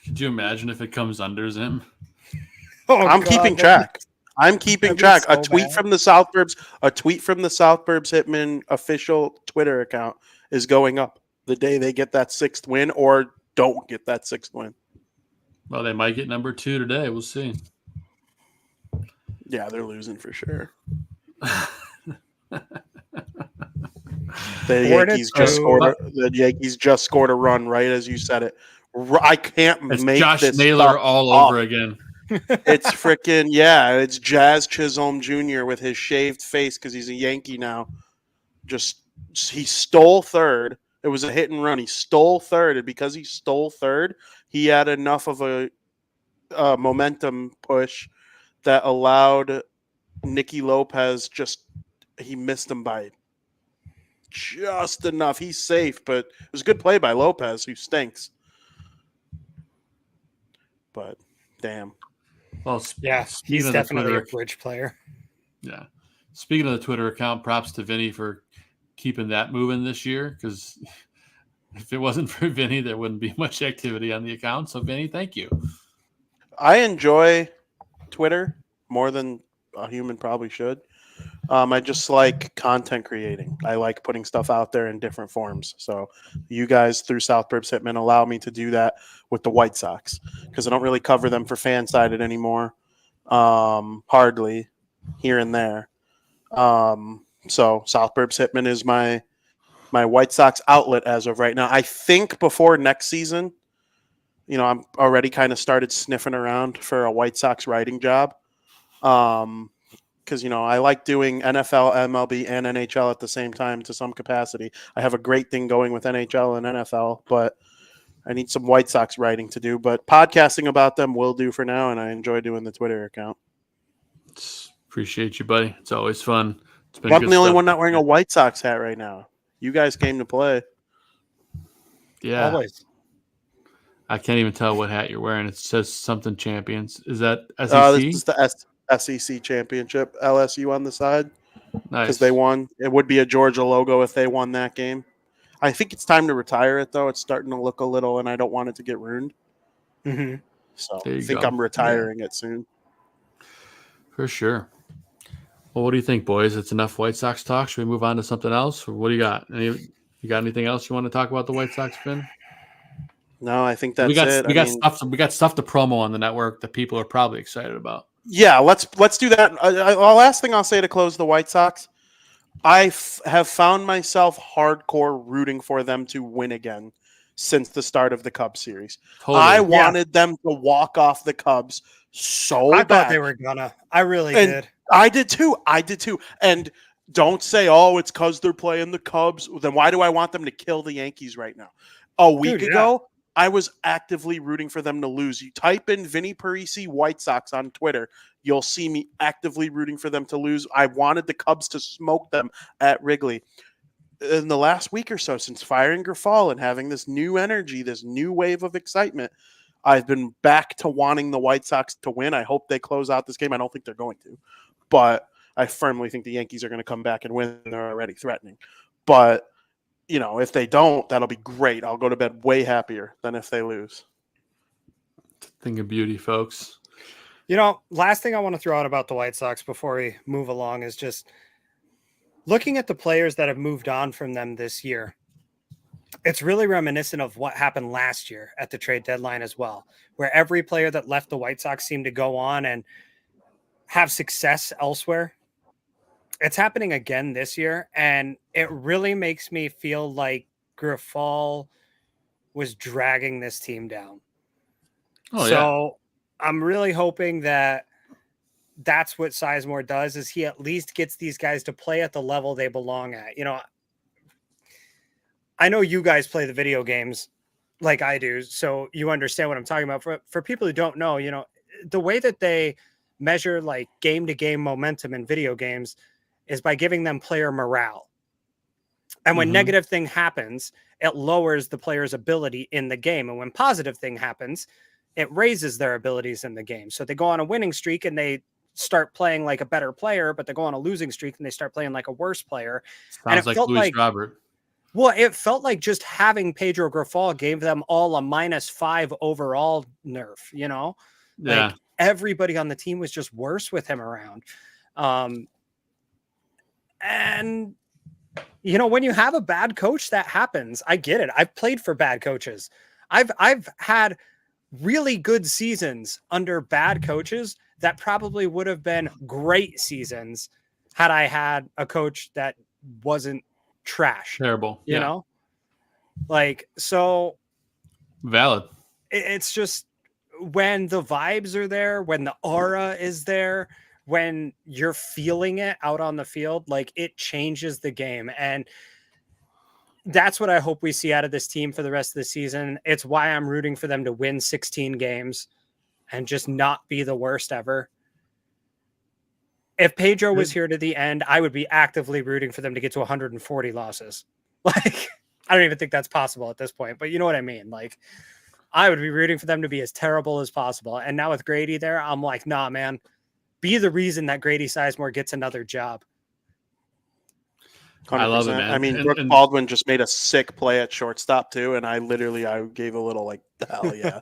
if it comes under Zim? I'm keeping track. A tweet from the Southburbs Hitmen official Twitter account is going up the day they get that 6th win or don't get that 6th win. Well, they might get number 2 today. We'll see. Yeah, they're losing for sure. The Yankees just scored a run right as you said it. I can't make Josh this Naylor all over again. It's freaking it's Jazz Chisholm Jr. with his shaved face because he's a Yankee now. He stole third. It was a hit and run. He stole third, and because he stole third, he had enough of a momentum push that allowed Nicky Lopez he missed him by just enough. He's safe, but it was a good play by Lopez, who stinks. But damn. Well, he's definitely a bridge player. Yeah. Speaking of the Twitter account, props to Vinny for keeping that moving this year, because if it wasn't for Vinny, there wouldn't be much activity on the account. So, Vinny, thank you. I enjoy Twitter more than a human probably should. I just like content creating. I like putting stuff out there in different forms. So you guys through South Burbs Hitmen allow me to do that with the White Sox because I don't really cover them for fan-sided anymore. Hardly here and there. So South Burbs Hitmen is my White Sox outlet as of right now. I think before next season, I'm already kind of started sniffing around for a White Sox writing job. Because, I like doing NFL, MLB, and NHL at the same time to some capacity. I have a great thing going with NHL and NFL, but I need some White Sox writing to do. But podcasting about them will do for now, and I enjoy doing the Twitter account. Appreciate you, buddy. It's always fun. I'm the only one not wearing a White Sox hat right now. You guys came to play. Yeah. Always. I can't even tell what hat you're wearing. It says something Champions. Is that SEC? This is the SEC championship. LSU on the side. Nice. Because they won. It would be a Georgia logo if they won that game. I think it's time to retire it, though. It's starting to look a little, and I don't want it to get ruined. Mm-hmm. So I think I'm retiring it soon. For sure. Well, what do you think, boys? It's enough White Sox talk. Should we move on to something else? Or what do you got? You got anything else you want to talk about the White Sox, Finn? No, I think that's it. We got stuff to promo on the network that people are probably excited about. Yeah, let's do that. Last thing I'll say to close the White Sox, I have found myself hardcore rooting for them to win again since the start of the Cubs series. Totally. I wanted them to walk off the Cubs so bad. I thought they were gonna. I really did. I did too. And don't say, oh, it's because they're playing the Cubs. Then why do I want them to kill the Yankees right now? A week ago, I was actively rooting for them to lose. You type in Vinnie Parisi White Sox on Twitter, you'll see me actively rooting for them to lose. I wanted the Cubs to smoke them at Wrigley. In the last week or so, since firing Grifol and having this new energy, this new wave of excitement, I've been back to wanting the White Sox to win. I hope they close out this game. I don't think they're going to, but I firmly think the Yankees are going to come back and win. They're already threatening. But if they don't, that'll be great. I'll go to bed way happier than if they lose. Thing of beauty, folks. Last thing I want to throw out about the White Sox before we move along is just looking at the players that have moved on from them this year. It's really reminiscent of what happened last year at the trade deadline as well, where every player that left the White Sox seemed to go on and have success elsewhere. It's happening again this year, and it really makes me feel like Grifol was dragging this team down. I'm really hoping that that's what Sizemore does, is he at least gets these guys to play at the level they belong at. I know you guys play the video games like I do, so you understand what I'm talking about. For people who don't know, the way that they measure like game-to-game momentum in video games is by giving them player morale. And when negative thing happens, it lowers the player's ability in the game. And when positive thing happens, it raises their abilities in the game. So they go on a winning streak and they start playing like a better player, but they go on a losing streak and they start playing like a worse player. Sounds like Luis Robert. Well, it felt like just having Pedro Grifol gave them all a -5 overall nerf, Yeah. Like everybody on the team was just worse with him around. And when you have a bad coach, that happens. I get it. I've played for bad coaches. I've had really good seasons under bad coaches that probably would have been great seasons had I had a coach that wasn't trash. Terrible. So valid. It's just when the vibes are there, when the aura is there, when you're feeling it out on the field, like it changes the game. And that's what I hope we see out of this team for the rest of the season. It's why I'm rooting for them to win 16 games and just not be the worst ever. If Pedro was here to the end, I would be actively rooting for them to get to 140 losses. Like, I don't even think that's possible at this point, but you know what I mean? Like, I would be rooting for them to be as terrible as possible. And now with Grady there, I'm like, nah, man, be the reason that Grady Sizemore gets another job. 100%. I love it, man. I mean, Brooke Baldwin just made a sick play at shortstop too, and I gave a little like, hell yeah.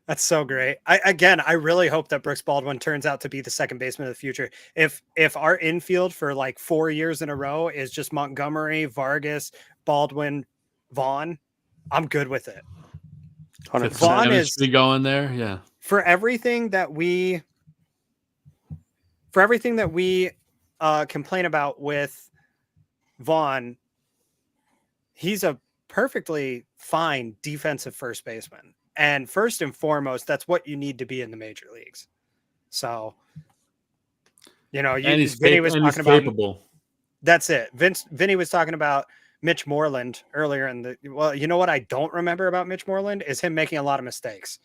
That's so great. I really hope that Brooks Baldwin turns out to be the second baseman of the future. If our infield for like 4 years in a row is just Montgomery, Vargas, Baldwin, Vaughn, I'm good with it. 100%. Vaughn is going there, yeah. For everything that we complain about with Vaughn, he's a perfectly fine defensive first baseman. And first and foremost, that's what you need to be in the major leagues. So, Vinny was talking about capable. That's it. Vinny was talking about Mitch Moreland earlier you know what I don't remember about Mitch Moreland is him making a lot of mistakes.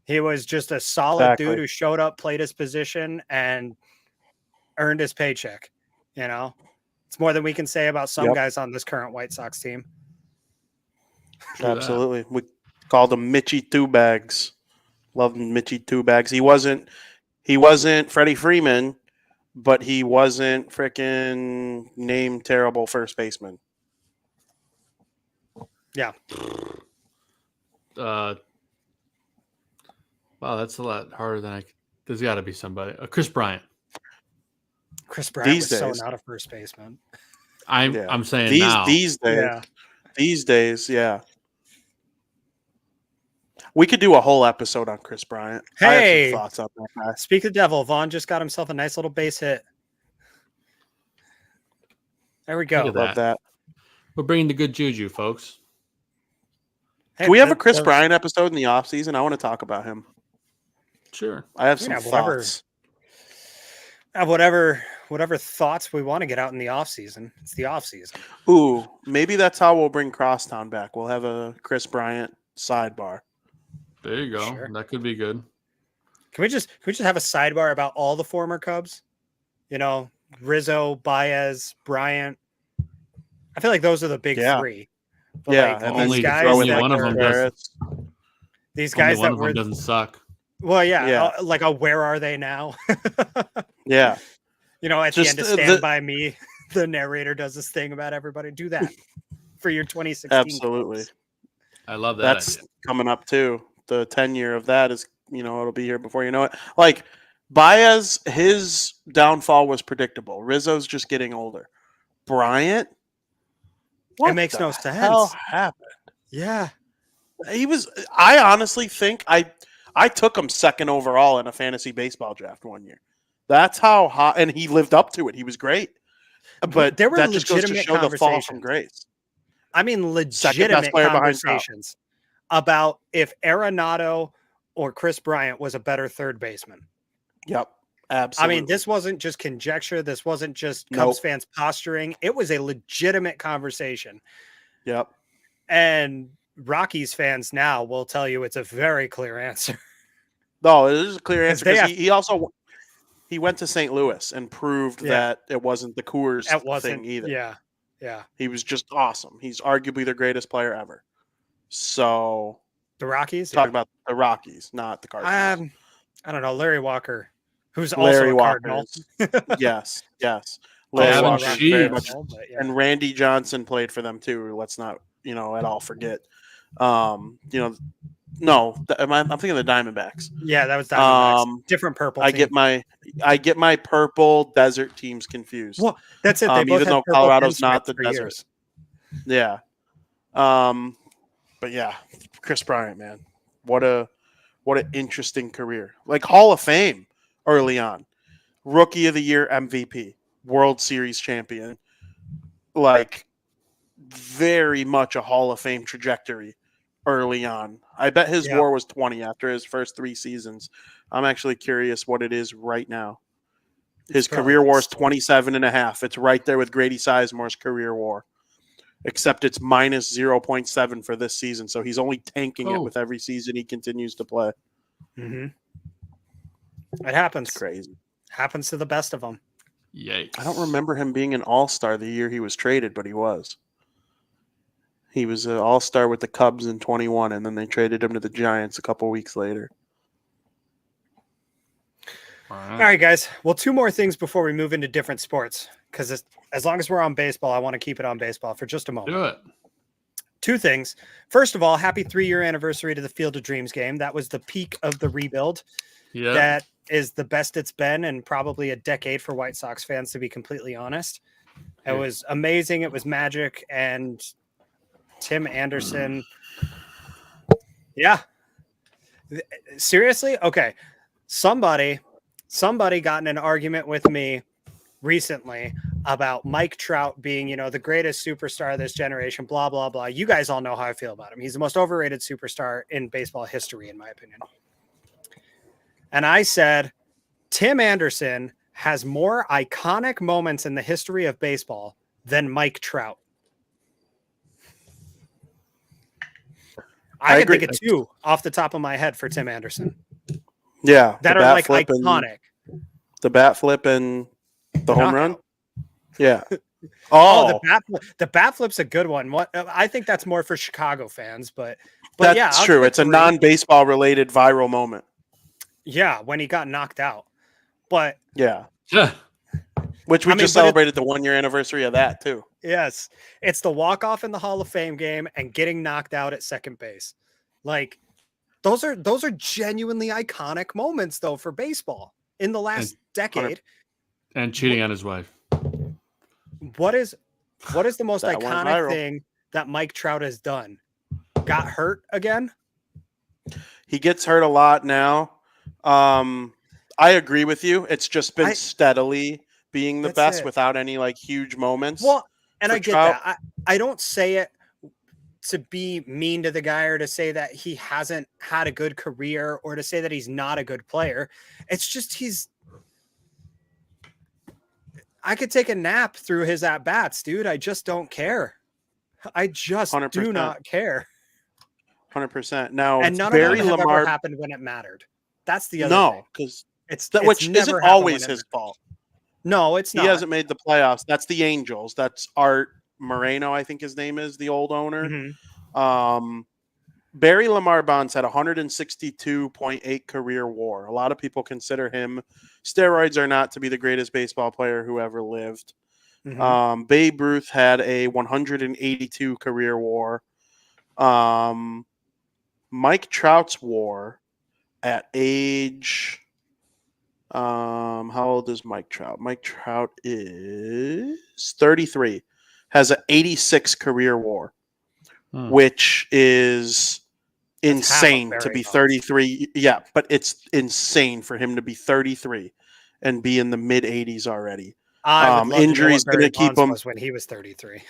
He was just a solid dude who showed up, played his position, and earned his paycheck. It's more than we can say about some guys on this current White Sox team. Absolutely. We called him Mitchie Two Bags. Loved Mitchie Two Bags. He wasn't Freddie Freeman, but he wasn't freaking named terrible first baseman. Yeah. Wow, that's a lot harder than there's got to be somebody. Chris Bryant. Chris Bryant was so not a first baseman. I'm saying these days, yeah. We could do a whole episode on Chris Bryant. Hey, I have some thoughts on that guy. Speak of the devil, Vaughn just got himself a nice little base hit. There we go. Love that. We're bringing the good juju, folks. Hey, can we have a Chris Bryant episode in the off season? I want to talk about him. Sure. I have some thoughts. Whatever whatever thoughts we want to get out in the off season. It's the off season. Ooh, maybe that's how we'll bring Crosstown back. We'll have a Chris Bryant sidebar. There you go. Sure. That could be good. Can we just have a sidebar about all the former Cubs? You know, Rizzo, Baez, Bryant. I feel like those are the big three. But Yeah, like, and these only guys only that one of were- them does. these Only guys one that of were them doesn't suck. well, yeah, Yeah. like where are they now? Yeah. You know, at Just the end of Stand By Me, the narrator does this thing about everybody. Do that for your 2016. Absolutely. Cubs. I love that That's idea. coming up too. The 10-year of that is, it'll be here before you know it. Like Baez, his downfall was predictable. Rizzo's just getting older. Bryant, what makes the no hell sense. happened? Yeah. I honestly think I took him second overall in a fantasy baseball draft one year. That's how hot, and he lived up to it. He was great. But There were that just goes to legitimate show the fall conversations. from grace. I mean, Second best legitimate player behind Trout. conversations about if Arenado or Chris Bryant was a better third baseman. Yep. Absolutely. I mean, this wasn't just conjecture. This wasn't just Nope. Cubs fans posturing. It was a legitimate conversation. Yep. And Rockies fans now will tell you it's a very clear answer. No, it is a clear answer they because he went to St. Louis and proved that it wasn't the Coors thing either. Yeah. Yeah. He was just awesome. He's arguably the greatest player ever. So The Rockies? talk about the Rockies, not the Cardinals. I don't know. Larry Walker, who's Larry also a Cardinal. Walker. Yes. Larry Walker Walker, very Sheets. much, But yeah. and Randy Johnson played for them too. Let's not, at all forget. No, I'm thinking of the Diamondbacks. Yeah, that was Diamondbacks. Different purple. I team. get my purple desert teams confused. Well, that's it. They both even had though purple Colorado's not pinstripes the for desert. years. Yeah. But yeah, Chris Bryant, man. What an interesting career. Like Hall of Fame early on. Rookie of the Year MVP, World Series champion. Like very much a Hall of Fame trajectory early on. I bet his WAR was 20 after his first 3 seasons. I'm actually curious what it is right now. His career WAR is 27.5. It's right there with Grady Sizemore's career WAR, except it's minus 0.7 for this season. So he's only tanking it with every season he continues to play. Mm-hmm. It happens. It's crazy. Happens to the best of them. Yikes. I don't remember him being an all-star the year he was traded, but he was. He was an all-star with the Cubs in 21, and then they traded him to the Giants a couple weeks later. All right, guys. Well, 2 more things before we move into different sports, because as long as we're on baseball, I want to keep it on baseball for just a moment. Do it. 2 things. First of all, happy 3-year anniversary to the Field of Dreams game. That was the peak of the rebuild. Yeah. That is the best it's been in probably a decade for White Sox fans, to be completely honest. It was amazing. It was magic. And Tim Anderson. Yeah. Seriously? Okay. Somebody got in an argument with me recently about Mike Trout being, the greatest superstar of this generation, blah, blah, blah. You guys all know how I feel about him. He's the most overrated superstar in baseball history, in my opinion. And I said, Tim Anderson has more iconic moments in the history of baseball than Mike Trout. I can think of 2 off the top of my head for Tim Anderson. Yeah. That are like iconic. The bat flip and the home run? Yeah. The bat flip's a good one. I think that's more for Chicago fans, but that's yeah, true. It's a non-baseball related viral moment. Yeah, when he got knocked out. But yeah. Yeah. Which we just celebrated the 1-year anniversary of that too. Yes. It's the walk-off in the Hall of Fame game and getting knocked out at second base. Like those are genuinely iconic moments though for baseball in the last decade. And cheating on his wife. What is the most iconic thing that Mike Trout has done? Got hurt again? He gets hurt a lot now. I agree with you. It's just been steadily being the best without any like huge moments. Well, and I get Trout. that. I don't say it to be mean to the guy or to say that he hasn't had a good career or to say that he's not a good player. It's just I could take a nap through his at bats, dude. I just don't care. I just 100%. do not care. 100%. Now, And none Barry of them have Lamar. ever happened when it mattered. That's the other No, thing. because It's which never isn't happened always when it his matters. fault. No, it's He not. hasn't made the playoffs. That's the Angels. That's Art Moreno, I think his name is, the old owner. Mhm. Barry Lamar Bonds had 162.8 career WAR. A lot of people consider him. Steroids are not to be the greatest baseball player who ever lived. Mhm. Babe Ruth had a 182 career WAR. Mike Trout's WAR at age. How old is Mike Trout? Mike Trout is 33. Has an 86 career WAR, which is That's half of insane to Barry be Bonds. 33. Yeah, but it's insane for him to be 33 and be in the mid 80s already. I would love Injuries to know going what to Barry keep Bonds him was when he was 33.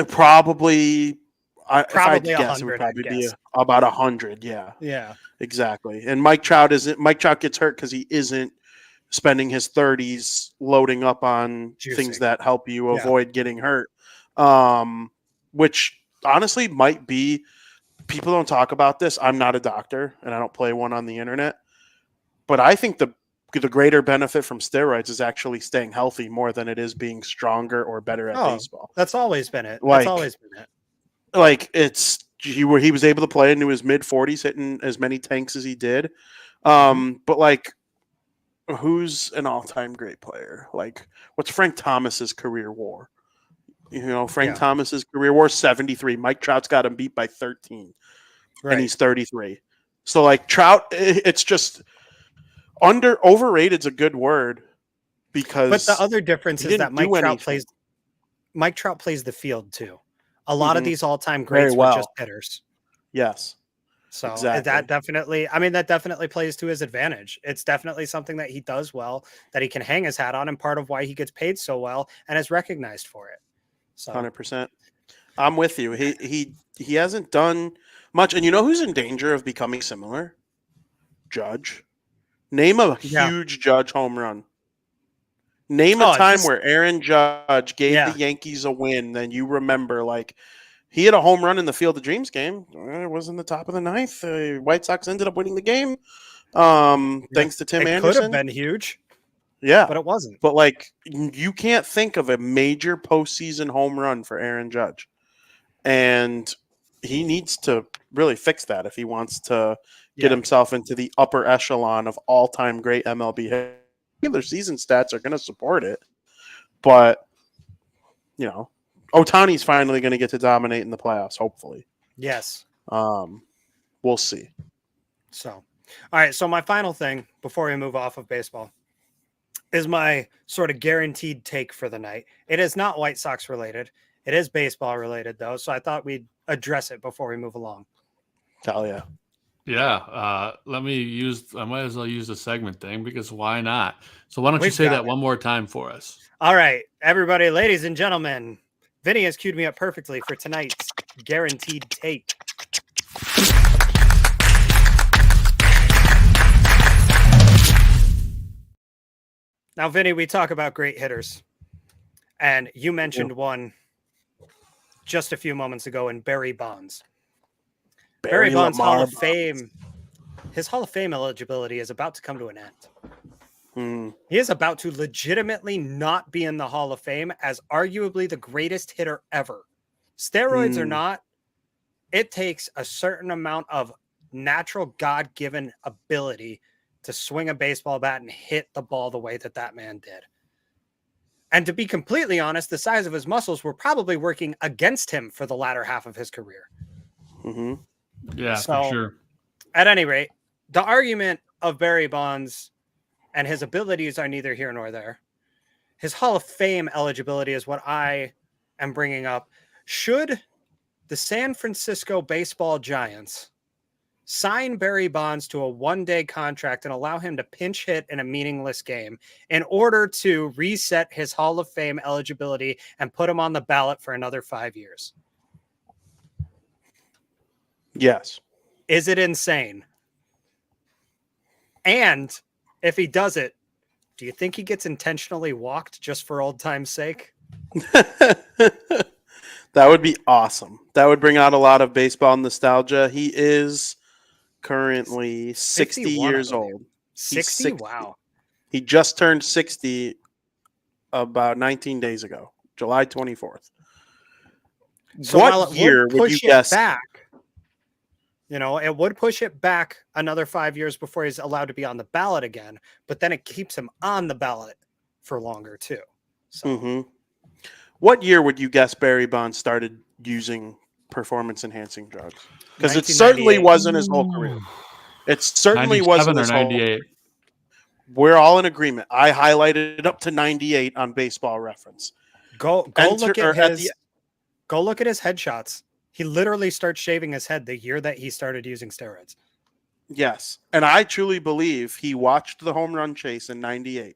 probably. If I had Probably to guess, it would 100, probably I'd be guess. about 100. Yeah, Yeah. exactly. And Mike Trout gets hurt because he isn't spending his 30s loading up on things Juicing. that help you Yeah. avoid getting hurt. Which honestly might be, people don't talk about this. I'm not a doctor and I don't play one on the internet, but I think the greater benefit from steroids is actually staying healthy more than it is being stronger or better at baseball. That's always been it. Like- That's always been it. Like he was able to play into his mid 40s, hitting as many tanks as he did. But like, who's an all-time great player? Like, what's Frank Thomas's career WAR? Frank Thomas's career WAR 73. Mike Trout's got him beat by 13, Right. and he's 33. So like Trout, it's just overrated is a good word, because But the other difference he is that didn't do anything. Mike Trout plays the field too. A lot of these all-time Very greats well. were just hitters. Yes. So Exactly. that definitely plays to his advantage. It's definitely something that he does well, that he can hang his hat on, and part of why he gets paid so well and is recognized for it. So 100%. I'm with you. He hasn't done much. And you know who's in danger of becoming similar? Judge. Name a huge Judge home run. Name a time where Aaron Judge gave the Yankees a win, then you remember, like, he had a home run in the Field of Dreams game. It was in the top of the ninth. The White Sox ended up winning the game. Thanks to Tim Anderson. It could have been huge. Yeah. But it wasn't. But like, you can't think of a major postseason home run for Aaron Judge. And he needs to really fix that if he wants to get himself into the upper echelon of all-time great MLB. Regular season stats are going to support it. But, Ohtani's finally going to get to dominate in the playoffs, hopefully. Yes. We'll see. So, all right. So my final thing before we move off of baseball is my sort of guaranteed take for the night. It is not White Sox related. It is baseball related, though. So I thought we'd address it before we move along. Hell yeah. Yeah. I might as well use the segment thing, because why not? So why don't you say that one more time for us? All right, everybody, ladies and gentlemen, Vinny has queued me up perfectly for tonight's guaranteed take. Now, Vinny, we talk about great hitters, and you mentioned one just a few moments ago in Barry Bonds. Barry Bonds' Hall of Fame, his Hall of Fame eligibility is about to come to an end. He is about to legitimately not be in the Hall of Fame as arguably the greatest hitter ever. Steroids or not, it takes a certain amount of natural God-given ability to swing a baseball bat and hit the ball the way that man did. And to be completely honest, the size of his muscles were probably working against him for the latter half of his career. Yeah, for sure. At any rate, the argument of Barry Bonds and his abilities are neither here nor there. His Hall of Fame eligibility is what I am bringing up. Should the San Francisco Baseball Giants sign Barry Bonds to a one-day contract and allow him to pinch hit in a meaningless game in order to reset his Hall of Fame eligibility and put him on the ballot for another 5 years? Yes. Is it insane? And if he does it, Do you think he gets intentionally walked just for old time's sake? That would be awesome. That would bring out a lot of baseball nostalgia. He is currently 60 years old. 60? Wow. He just turned 60 about 19 days ago, July 24th. So what year would you guess? Back, it would push it back another 5 years before he's allowed to be on the ballot again, but then it keeps him on the ballot for longer too. So, What year would you guess Barry Bonds started using performance-enhancing drugs? Because it certainly wasn't his whole career. It certainly wasn't his whole. 98. We're all in agreement. I highlighted up to 98 on Baseball Reference. Go look at his headshots. He literally starts shaving his head the year that he started using steroids. Yes. And I truly believe he watched the home run chase in 98.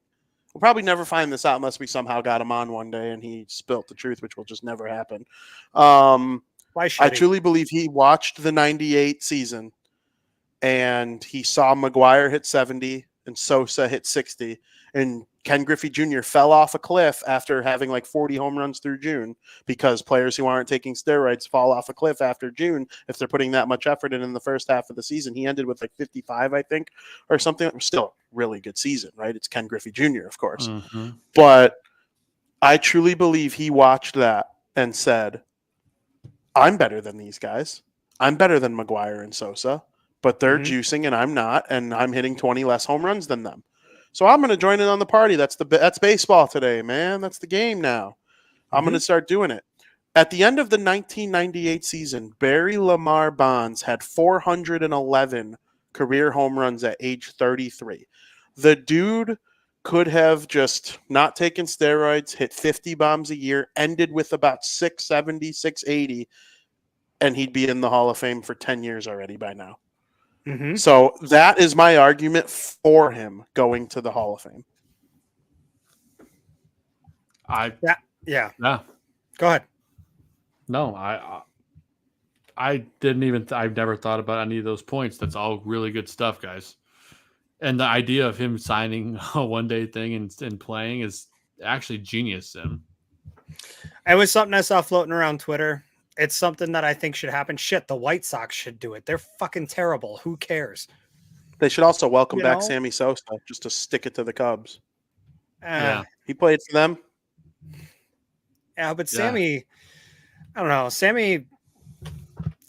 We'll probably never find this out unless we somehow got him on one day and he spilt the truth, which will just never happen. Why should I truly believe he watched the 98 season and he saw McGuire hit 70 and Sosa hit 60. And Ken Griffey Jr. fell off a cliff after having like 40 home runs through June, because players who aren't taking steroids fall off a cliff after June if they're putting that much effort in the first half of the season. He ended with like 55, I think, or something. Still really good season, right? It's Ken Griffey Jr., of course. But I truly believe he watched that and said, I'm better than these guys. I'm better than McGuire and Sosa, but they're juicing and I'm not, and I'm hitting 20 less home runs than them. So I'm going to join in on the party. That's baseball today, man. That's the game now. I'm going to start doing it. At the end of the 1998 season, Barry Lamar Bonds had 411 career home runs at age 33. The dude could have just not taken steroids, hit 50 bombs a year, ended with about 670, 680, and he'd be in the Hall of Fame for 10 years already by now. So that is my argument for him going to the Hall of Fame. Yeah. Go ahead. No, I've never thought about any of those points. That's all really good stuff, guys. And the idea of him signing a one-day thing and playing is actually genius, Sim. It was something I saw floating around Twitter. It's something that I think should happen. Shit, the White Sox should do it. They're fucking terrible. Who cares? They should also welcome back Sammy Sosa just to stick it to the Cubs. He played for them. Yeah, but Sammy, I don't know. Sammy,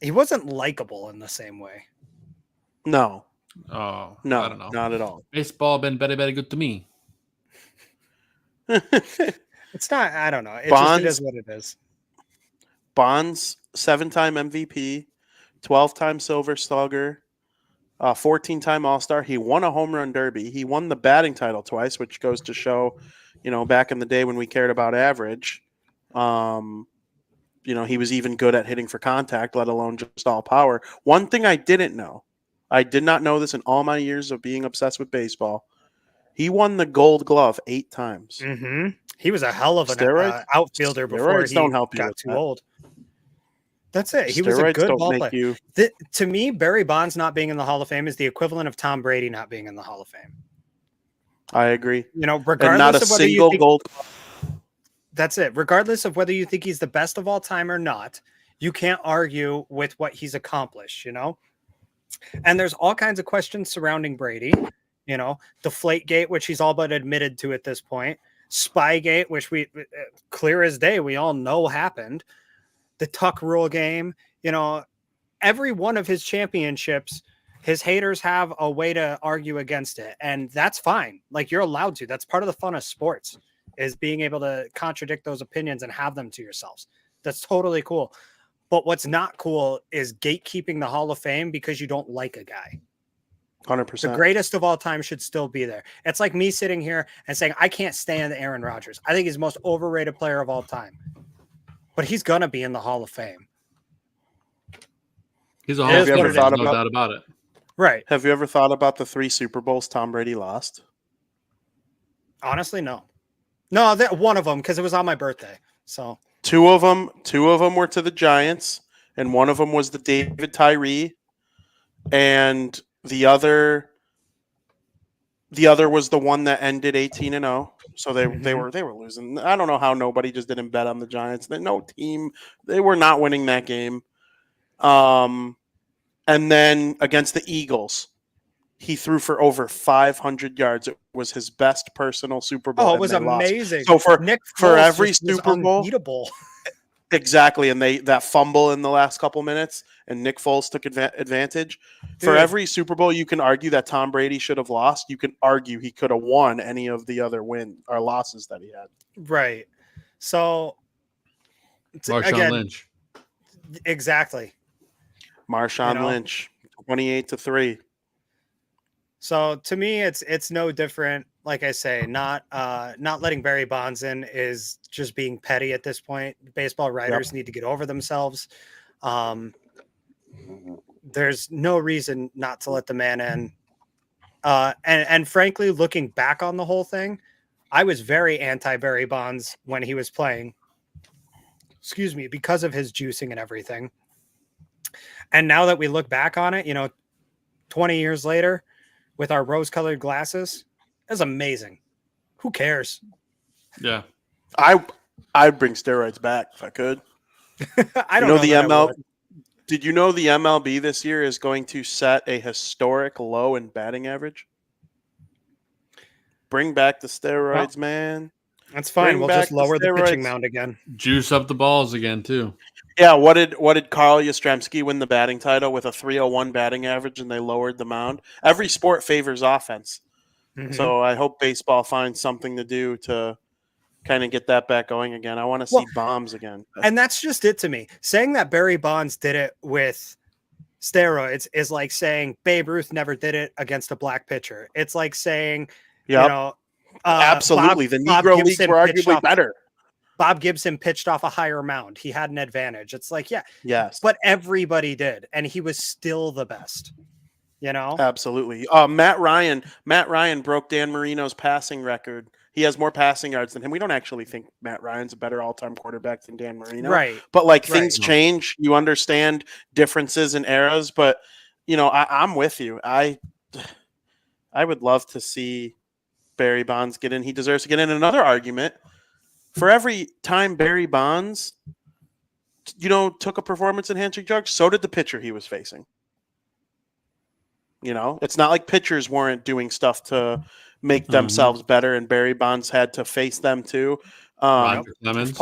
he wasn't likable in the same way. No. Oh, no, I don't know. Not at all. Baseball been very, very good to me. It's not. I don't know. It is what it is. Bonds, 7-time MVP, 12-time Silver Slugger, 14-time All-Star. He won a home run derby. He won the batting title twice, which goes to show, back in the day when we cared about average, he was even good at hitting for contact, let alone just all power. One thing I did not know this in all my years of being obsessed with baseball. He won the Gold Glove 8 times. He was a hell of an outfielder before he got too old. That's it. He was a good ball player. To me, Barry Bonds not being in the Hall of Fame is the equivalent of Tom Brady not being in the Hall of Fame. I agree. Regardless of whether you think gold. That's it. Regardless of whether you think he's the best of all time or not, you can't argue with what he's accomplished, And there's all kinds of questions surrounding Brady, Deflategate, which he's all but admitted to at this point. Spygate, which we clear as day, we all know happened. The Tuck rule game, every one of his championships, his haters have a way to argue against it. And that's fine. Like, you're allowed to. That's part of the fun of sports, is being able to contradict those opinions and have them to yourselves. That's totally cool. But what's not cool is gatekeeping the Hall of Fame because you don't like a guy. 100%. The greatest of all time should still be there. It's like me sitting here and saying, I can't stand Aaron Rodgers. I think he's the most overrated player of all time. But he's going to be in the Hall of Fame. He's a Hall of Famer. There's no doubt about it. Right. Have you ever thought about the 3 Super Bowls Tom Brady lost? Honestly, no. No, one of them, because it was on my birthday. So two of them were to the Giants, and one of them was the David Tyree, and the other The other was the one that ended 18-0. So they Mhm. were losing. I don't know how nobody just didn't bet on the Giants. No team, they were not winning that game. And then against the Eagles, he threw for over 500 yards. It was his best personal Super Bowl, Oh, it and was they lost. amazing. So Nick for Foles every just was Super Bowl, unbeatable. exactly, and that fumble in the last couple minutes, and Nick Foles took advantage. For Dude. every Super Bowl, you can argue that Tom Brady should have lost. You can argue he could have won any of the other win or losses that he had. Right. So Marshawn again, Lynch. exactly. Marshawn You know? Lynch, 28-3. So to me, it's no different. Like I say, not letting Barry Bonds in is just being petty at this point. Baseball writers need to get over themselves. There's no reason not to let the man in. And frankly, looking back on the whole thing, I was very anti Barry Bonds when he was playing. Excuse me, because of his juicing and everything. And now that we look back on it, 20 years later, with our rose-colored glasses, it's amazing. Who cares? Yeah. I'd bring steroids back if I could. I don't know the that I ML. would. Did you know the MLB this year is going to set a historic low in batting average? Bring back the steroids, man. That's fine. Bring We'll back just the lower the pitching steroids. mound again. Juice up the balls again, too. Yeah, what did Carl Yastrzemski win the batting title with a 301 batting average, and they lowered the mound? Every sport favors offense. Mhm. So I hope baseball finds something to do to kind of get that back going again. I want to see bombs again. And that's just it to me. Saying that Barry Bonds did it with steroids is like saying Babe Ruth never did it against a black pitcher. It's like saying, absolutely. The Negro leagues were arguably better. Bob Gibson pitched off a higher mound. He had an advantage. It's like, yes, but everybody did, and he was still the best. Absolutely. Matt Ryan broke Dan Marino's passing record. He has more passing yards than him. We don't actually think Matt Ryan's a better all-time quarterback than Dan Marino. Right. But things change. You understand differences in eras, but I'm with you. I would love to see Barry Bonds get in. He deserves to get in. Another argument, for every time Barry Bonds, took a performance-enhancing drug, so did the pitcher he was facing. It's not like pitchers weren't doing stuff to make themselves better, and Barry Bonds had to face them too. Roger Clemens.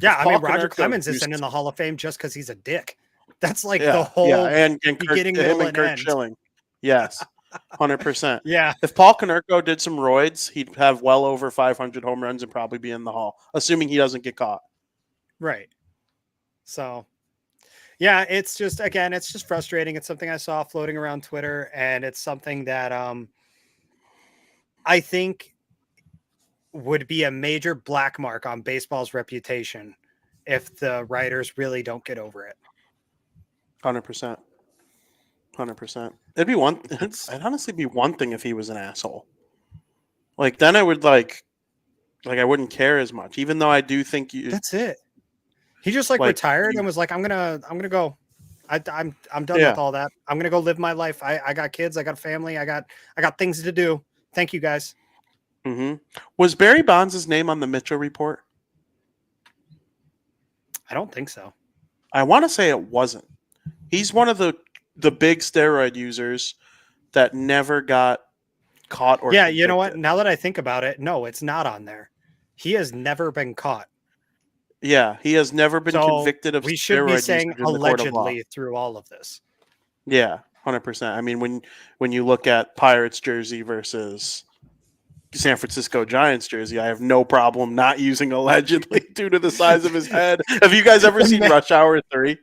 Roger Clemens isn't in the Hall of Fame just because he's a dick. That's the whole and beginning, Kurt, middle, and and Kurt end. Schilling. Yes, 100%. Yeah. If Paul Konerko did some roids, he'd have well over 500 home runs and probably be in the Hall, assuming he doesn't get caught. Right. So, yeah, it's just frustrating. It's something I saw floating around Twitter, and it's something that I think would be a major black mark on baseball's reputation if the writers really don't get over it. 100%. 100%. It'd honestly be one thing if he was an asshole. Then I would I wouldn't care as much, even though I do think that's it. He just retired and was like, I'm gonna go. I'm done with all that. I'm gonna go live my life. I got kids, I got family, I got things to do. Thank you guys. Mm-hmm. Was Barry Bonds' name on the Mitchell report? I don't think so. I want to say it wasn't. He's one of the big steroid users that never got caught or convicted. You know what? Now that I think about it, no, it's not on there. He has never been caught. Yeah, he has never been convicted of steroid. We should be saying allegedly through all of this. Yeah, 100%. I mean, when you look at Pirates jersey versus San Francisco Giants jersey, I have no problem not using allegedly due to the size of his head. Have you guys ever seen Rush Hour 3?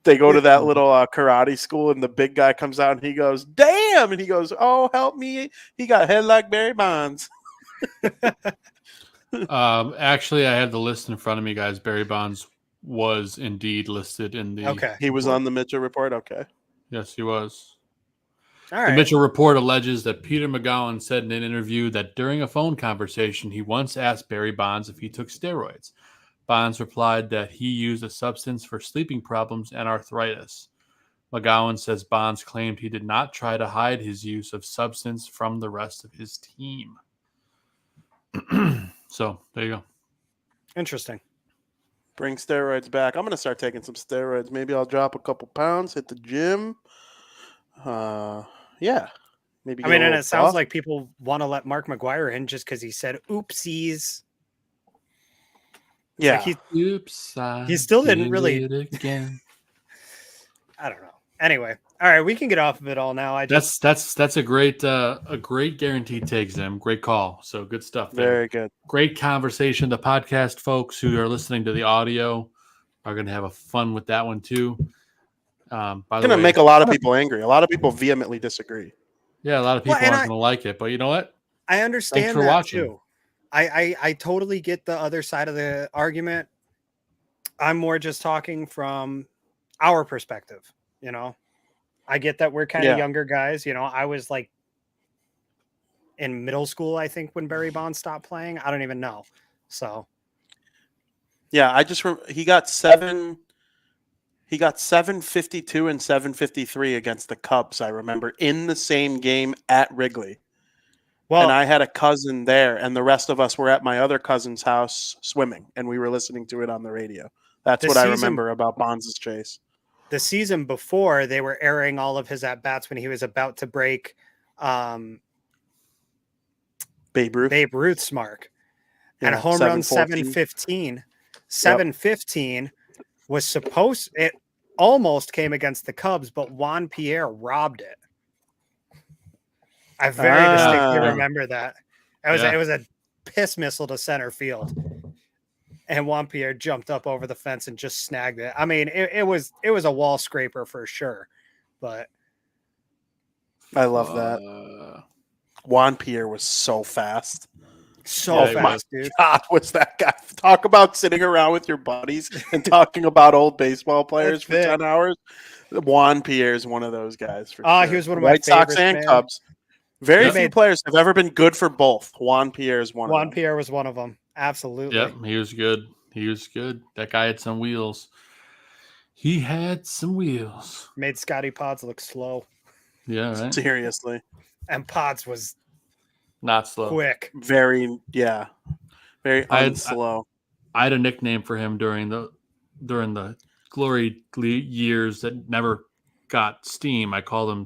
They go to that little karate school, and the big guy comes out, and he goes, "Damn!" And he goes, "Oh, help me! He got a head like Barry Bonds." Actually, I have the list in front of me, guys. Barry Bonds was indeed listed in the. Okay. He was on the Mitchell report. Okay. Yes, he was. All right. The Mitchell report alleges that Peter McGowan said in an interview that during a phone conversation, he once asked Barry Bonds if he took steroids. Bonds replied that he used a substance for sleeping problems and arthritis. McGowan says Bonds claimed he did not try to hide his use of substance from the rest of his team. So there you go. Interesting. Bring steroids back. I'm going to start taking some steroids. Maybe I'll drop a couple pounds, hit the gym. Yeah. Maybe. I mean, and it sounds like people want to let Mark McGwire in just because he said oopsies. Yeah. Like Oops. he still didn't really. Again. I don't know. Anyway, all right, we can get off of it all now. That's a great guaranteed take, Zim. Great call. So good stuff there. Very good. Great conversation. The podcast folks who are listening to the audio are going to have a fun with that one too. By the way, going to make a lot of people angry. A lot of people vehemently disagree. Yeah, a lot of people aren't going to like it, but you know what? I understand Thanks for that watching. too. I totally get the other side of the argument. I'm more just talking from our perspective, you know. I get that we're kind of younger guys, you know. I was like in middle school, I think, when Barry Bonds stopped playing. I don't even know. So yeah, I just he got 752 and 753 against the Cubs, I remember, in the same game at Wrigley. Well, and I had a cousin there, and the rest of us were at my other cousin's house swimming, and we were listening to it on the radio. That's what I remember about Bonds' chase. The season before, they were airing all of his at-bats when he was about to break Babe Ruth's mark. And a home run 715. 715 was supposed – it almost came against the Cubs, but Juan Pierre robbed it. I very distinctly remember that. It was a piss missile to center field. And Juan Pierre jumped up over the fence and just snagged it. I mean, it was a wall scraper for sure. But I love that. Juan Pierre was so fast. Fast, dude. God, was that guy? Talk about sitting around with your buddies and talking about old baseball players for 10 hours. Juan Pierre is one of those guys. For sure. He was one of my White Sox and Cubs. Very few players have ever been good for both. Juan Pierre is one of them. Juan Pierre was one of them. Absolutely. Yep, he was good. That guy had some wheels. Made Scotty Pods look slow. Yeah, right. Seriously. And Pods was not slow. Quick. Very unslow. I had a nickname for him during the glory years that never got steam. I called him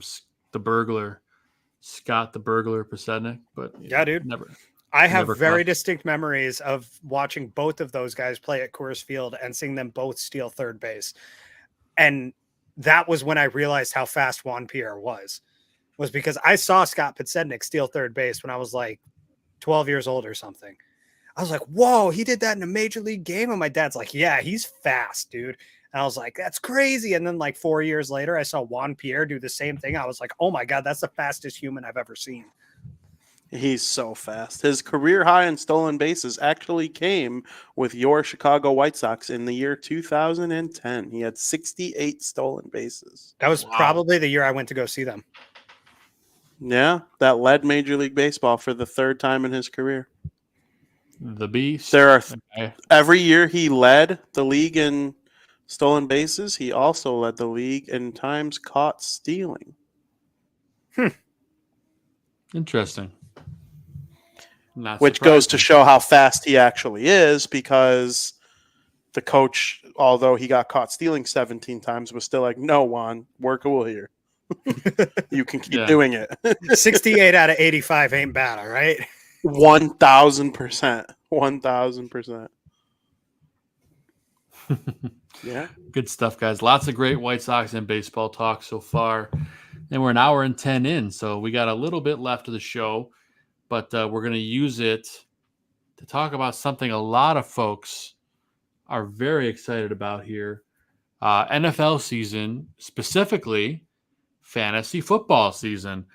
the Burglar. Scott the Burglar Pasednik, but yeah, dude. Never. I have very distinct memories of watching both of those guys play at Coors Field and seeing them both steal third base. And that was when I realized how fast Juan Pierre was because I saw Scott Pasednik steal third base when I was like 12 years old or something. I was like, whoa, he did that in a major league game. And my dad's like, yeah, he's fast, dude. And I was like, that's crazy. And then like 4 years later, I saw Juan Pierre do the same thing. I was like, oh my God, that's the fastest human I've ever seen. He's so fast. His career high in stolen bases actually came with your Chicago White Sox in the year 2010. He had 68 stolen bases. That was probably the year I went to go see them. Yeah, that led Major League Baseball for the third time in his career. The Beast. Every year he led the league in stolen bases. He also led the league in times caught stealing. Interesting. Which goes to show how fast he actually is, because the coach, although he got caught stealing 17 times, was still like, no, Juan, work a will here. You can keep doing it. 68 out of 85 ain't bad, all right? 1,000%. 1,000%. Yeah. Good stuff, guys. Lots of great White Sox and baseball talk so far. And we're an hour and 10 in, so we got a little bit left of the show, but we're going to use it to talk about something a lot of folks are very excited about here. NFL season, specifically fantasy football season.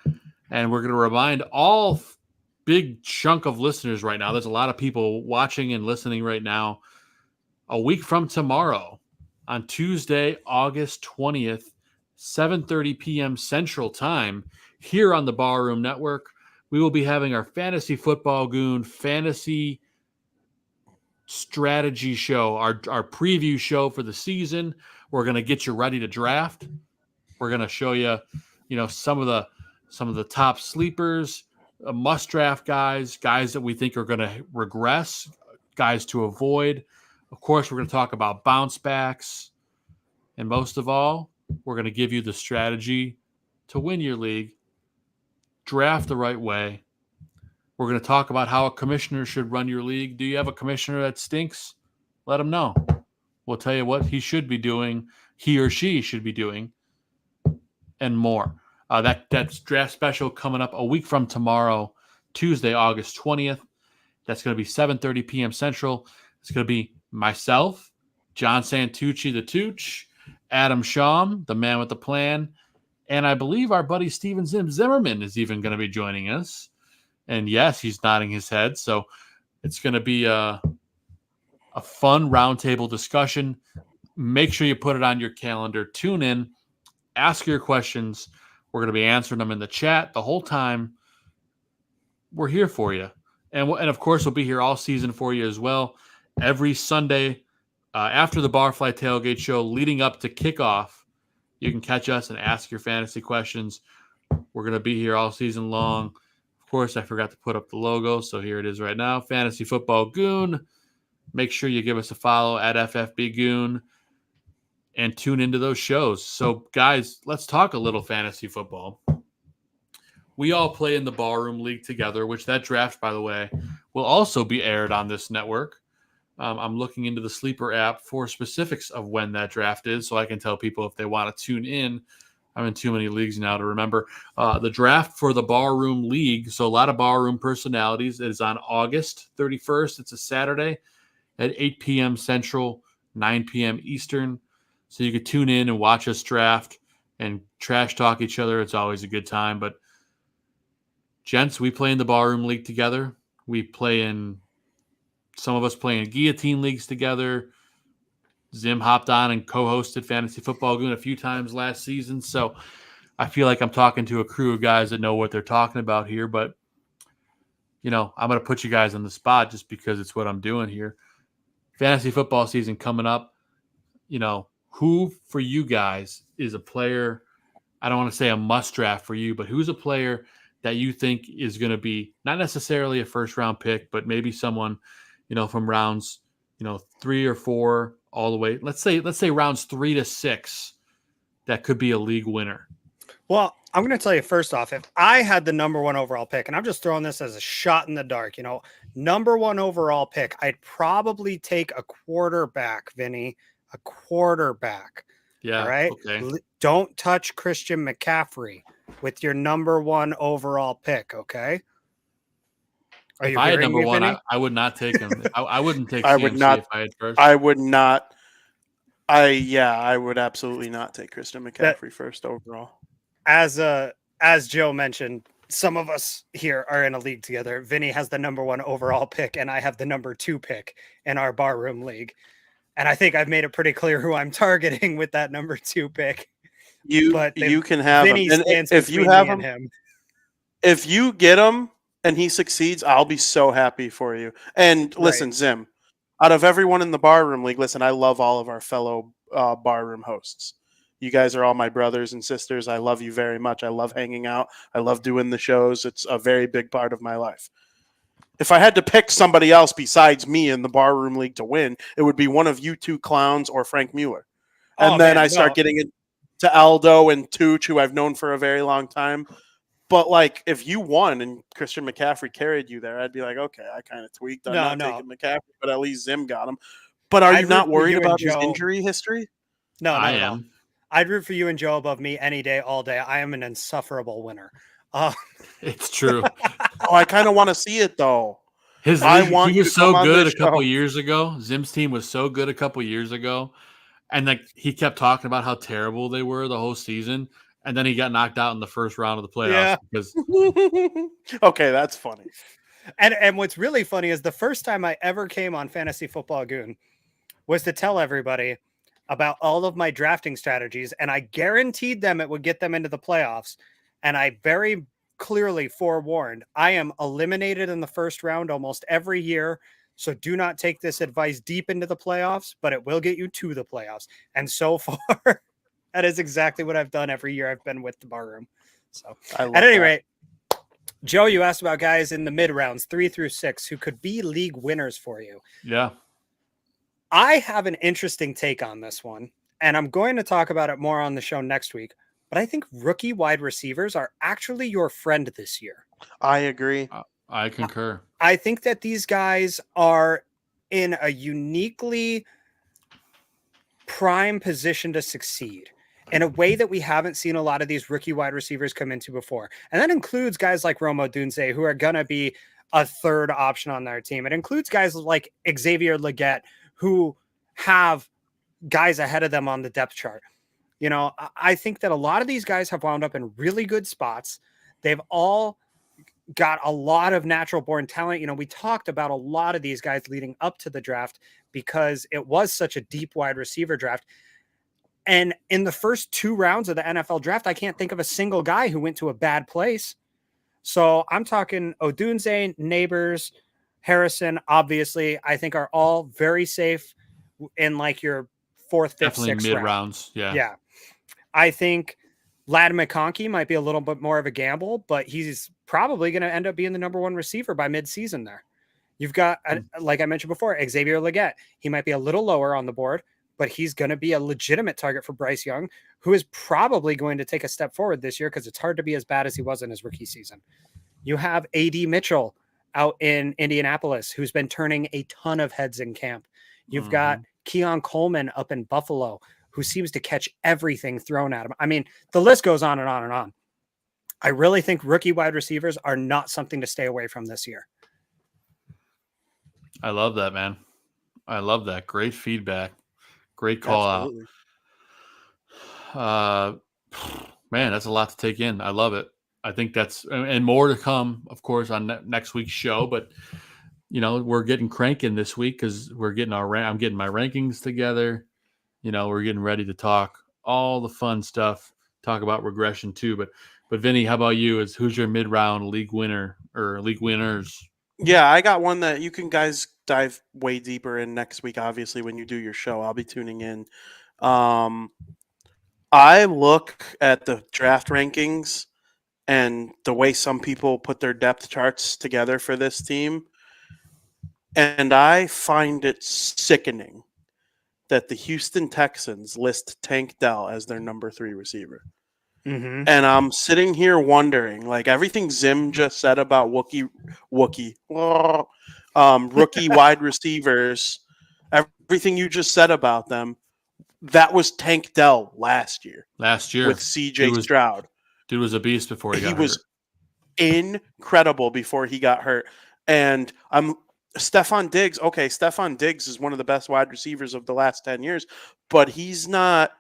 And we're going to remind all big chunk of listeners right now, there's a lot of people watching and listening right now, a week from tomorrow, on Tuesday, August 20th, 7:30 p.m. Central Time, here on the Barroom Network, we will be having our Fantasy Football Goon Fantasy Strategy Show, our preview show for the season. We're going to get you ready to draft. We're going to show you, some of the top sleepers, must draft guys that we think are going to regress, guys to avoid. Of course, we're going to talk about bounce backs. And most of all, we're going to give you the strategy to win your league, draft the right way. We're going to talk about how a commissioner should run your league. Do you have a commissioner that stinks? Let him know. We'll tell you what he should be doing, he or she should be doing, and more. That's draft special coming up a week from tomorrow, Tuesday, August 20th. That's going to be 7:30 p.m. Central. It's going to be myself, John Santucci, the Tooch, Adam Schaum, the man with the plan, and I believe our buddy Steven Zimmerman is even going to be joining us. And yes, he's nodding his head. So it's going to be a fun roundtable discussion. Make sure you put it on your calendar. Tune in, ask your questions. We're going to be answering them in the chat the whole time. We're here for you. And of course, we'll be here all season for you as well. Every Sunday after the Barfly Tailgate Show leading up to kickoff, you can catch us and ask your fantasy questions. We're going to be here all season long. Of course, I forgot to put up the logo, so here it is right now. Fantasy Football Goon. Make sure you give us a follow at FFB Goon and tune into those shows. So, guys, let's talk a little fantasy football. We all play in the Ballroom League together, which that draft, by the way, will also be aired on this network. I'm looking into the Sleeper app for specifics of when that draft is so I can tell people if they want to tune in. I'm in too many leagues now to remember. The draft for the Ballroom League, so a lot of Ballroom personalities, is on August 31st. It's a Saturday at 8 p.m. Central, 9 p.m. Eastern. So you could tune in and watch us draft and trash talk each other. It's always a good time. But, gents, we play in the Ballroom League together. Some of us play in guillotine leagues together. Zim hopped on and co-hosted Fantasy Football Goon a few times last season. So I feel like I'm talking to a crew of guys that know what they're talking about here. But, I'm going to put you guys on the spot just because it's what I'm doing here. Fantasy football season coming up. Who for you guys is a player, I don't want to say a must draft for you, but who's a player that you think is going to be not necessarily a first round pick, but maybe someone, from rounds, 3 or 4 all the way. Let's say rounds 3 to 6 that could be a league winner. Well, I'm going to tell you first off, if I had the number 1 overall pick, and I'm just throwing this as a shot in the dark, number 1 overall pick, I'd probably take a quarterback, Vinny, a quarterback. Yeah. All right. Okay. Don't touch Christian McCaffrey with your number 1 overall pick. Okay. If I had number 1, I would not take him. I wouldn't take I CMC would not, if I had first. I would not. I would absolutely not take Christian McCaffrey first overall. As Joe mentioned, some of us here are in a league together. Vinny has the number 1 overall pick, and I have the number 2 pick in our Barroom League. And I think I've made it pretty clear who I'm targeting with that number 2 pick. You can have Vinny him. And if you have him, if you get him and he succeeds, I'll be so happy for you. And listen, Zim, out of everyone in the Barroom League, listen, I love all of our fellow barroom hosts. You guys are all my brothers and sisters. I love you very much. I love hanging out. I love doing the shows. It's a very big part of my life. If I had to pick somebody else besides me in the Barroom League to win, it would be one of you 2 clowns or Frank Mueller. And then I start getting it to Aldo and Tooch, who I've known for a very long time. But, if you won and Christian McCaffrey carried you there, I'd be like, okay, I kind of tweaked. I'm not taking McCaffrey, but at least Zim got him. But are you not worried about his injury history? No, I am. I'd root for you and Joe above me any day, all day. I am an insufferable winner. It's true. I kind of want to see it, though. He was so good a couple years ago. Zim's team was so good a couple years ago. And he kept talking about how terrible they were the whole season. And then he got knocked out in the first round of the playoffs. Yeah. Okay, that's funny. And what's really funny is the first time I ever came on Fantasy Football Goon was to tell everybody about all of my drafting strategies. And I guaranteed them it would get them into the playoffs. And I very clearly forewarned, I am eliminated in the first round almost every year. So do not take this advice deep into the playoffs, but it will get you to the playoffs. And so far, That is exactly what I've done every year I've been with the bar room. So I love at any that. rate, Joe, you asked about guys in the mid rounds, 3 through 6, who could be league winners for you. Yeah. I have an interesting take on this one, and I'm going to talk about it more on the show next week. But I think rookie wide receivers are actually your friend this year. I agree. I concur. I think that these guys are in a uniquely prime position to succeed in a way that we haven't seen a lot of these rookie wide receivers come into before. And that includes guys like Rome Odunze, who are going to be a third option on their team. It includes guys like Xavier Legette, who have guys ahead of them on the depth chart. You know, I think that a lot of these guys have wound up in really good spots. They've all got a lot of natural born talent. You know, we talked about a lot of these guys leading up to the draft because it was such a deep wide receiver draft. And in the first 2 rounds of the NFL draft, I can't think of a single guy who went to a bad place. So I'm talking Odunze, Neighbors, Harrison, obviously, I think are all very safe in like your 4th, 5th, Definitely 6th mid round. rounds. Yeah. Yeah. I think Ladd McConkey might be a little bit more of a gamble, but he's probably going to end up being the number 1 receiver by midseason there. You've got, like I mentioned before, Xavier Legette. He might be a little lower on the board, but he's going to be a legitimate target for Bryce Young, who is probably going to take a step forward this year because it's hard to be as bad as he was in his rookie season. You have A.D. Mitchell out in Indianapolis, who's been turning a ton of heads in camp. You've got Keon Coleman up in Buffalo, who seems to catch everything thrown at him. I mean, the list goes on and on and on. I really think rookie wide receivers are not something to stay away from this year. I love that, man. I love that. Great feedback. Great call Absolutely. out. Man, that's a lot to take in. I love it. I think that's, and more to come, of course, on next week's show. But, you know, we're getting cranking this week because we're getting I'm getting my rankings together. You know, we're getting ready to talk all the fun stuff, talk about regression too. But Vinny, how about you? Who's your mid-round league winner or league winners? Yeah, I got one that you can guys dive way deeper in next week. Obviously, when you do your show, I'll be tuning in. I look at the draft rankings and the way some people put their depth charts together for this team, and I find it sickening that the Houston Texans list Tank Dell as their number 3 receiver. Mm-hmm. And I'm sitting here wondering, like everything Zim just said about rookie wide receivers, everything you just said about them, that was Tank Dell last year with C.J. Stroud. Dude was a beast before he got hurt. Was incredible before he got hurt. And Stephon Diggs. Okay, Stephon Diggs is one of the best wide receivers of the last 10 years, but he's not,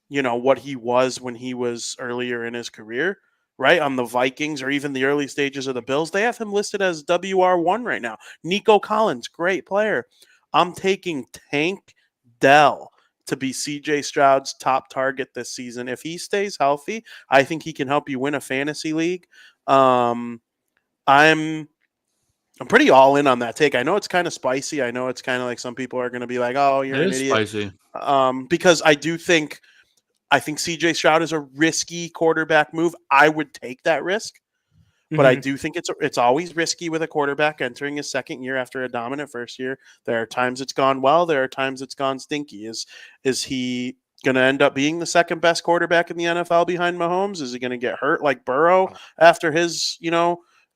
you know, what he was when he was earlier in his career, right? On the Vikings or even the early stages of the Bills. They have him listed as WR1 right now. Nico Collins, great player. I'm taking Tank Dell to be CJ Stroud's top target this season. If he stays healthy, I think he can help you win a fantasy league. I'm pretty all in on that take. I know it's kind of spicy. I know it's kind of like some people are going to be like, "Oh, you're an idiot." Spicy. Because I think CJ Stroud is a risky quarterback move. I would take that risk, but I do think it's always risky with a quarterback entering his second year after a dominant first year. There are times it's gone well. There are times it's gone stinky. Is he going to end up being the second best quarterback in the NFL behind Mahomes? Is he going to get hurt like Burrow after his,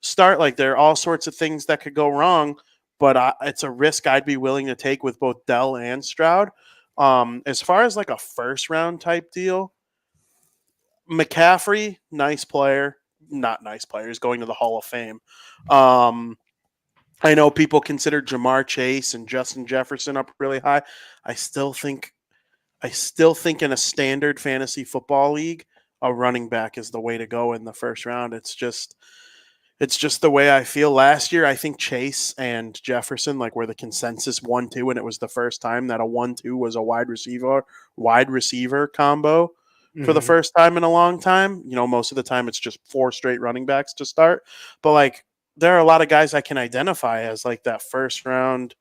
start? Like, there are all sorts of things that could go wrong, but it's a risk I'd be willing to take with both Dell and Stroud. As far as like a first round type deal, McCaffrey, nice player, not nice player, is going to the Hall of Fame. I know people consider Jamar Chase and Justin Jefferson up really high. I still think in a standard fantasy football league, a running back is the way to go in the first round. It's just the way I feel. Last year, I think Chase and Jefferson were the consensus 1-2, and it was the first time that a 1-2 was a wide receiver combo for the first time in a long time. Most of the time it's just 4 straight running backs to start. But there are a lot of guys I can identify as that first round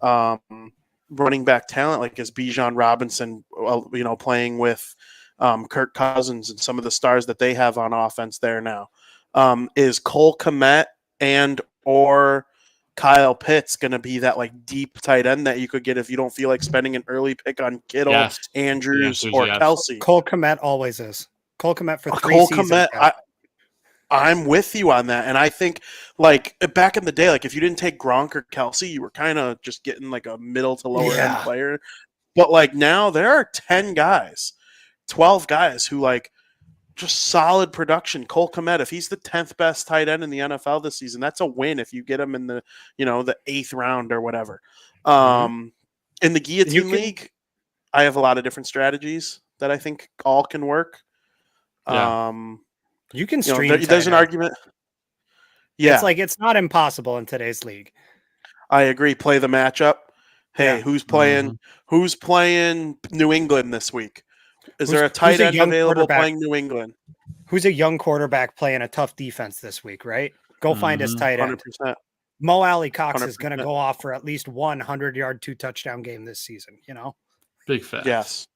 running back talent, is Bijan Robinson, playing with Kirk Cousins and some of the stars that they have on offense there now. Is Cole Kmet and or Kyle Pitts going to be that like deep tight end that you could get if you don't feel like spending an early pick on Kittle, Yes. Andrews, The answer is or yes. Kelsey? Cole Kmet always is. Cole Kmet for 3 Cole seasons. Kmet, I'm with you on that. And I think like back in the day, like if you didn't take Gronk or Kelsey, you were kind of just getting like a middle to lower end player. But like now there are 10 guys, 12 guys who like just solid production. Cole Kmet, if he's the 10th best tight end in the NFL this season, that's a win if you get him in the, the 8th round or whatever. In the Guillotine League, I have a lot of different strategies that I think all can work. Yeah. You can stream. There's an argument. Yeah, it's like it's not impossible in today's league. I agree. Play the matchup. Hey, who's playing? Mm-hmm. Who's playing New England this week? Is there a tight end available playing New England? Who's a young quarterback playing a tough defense this week? Right, go find his tight end. 100%. Mo Alley Cox 100%. is going to go off for at least 100-yard 2-touchdown game this season. Big facts. Yes.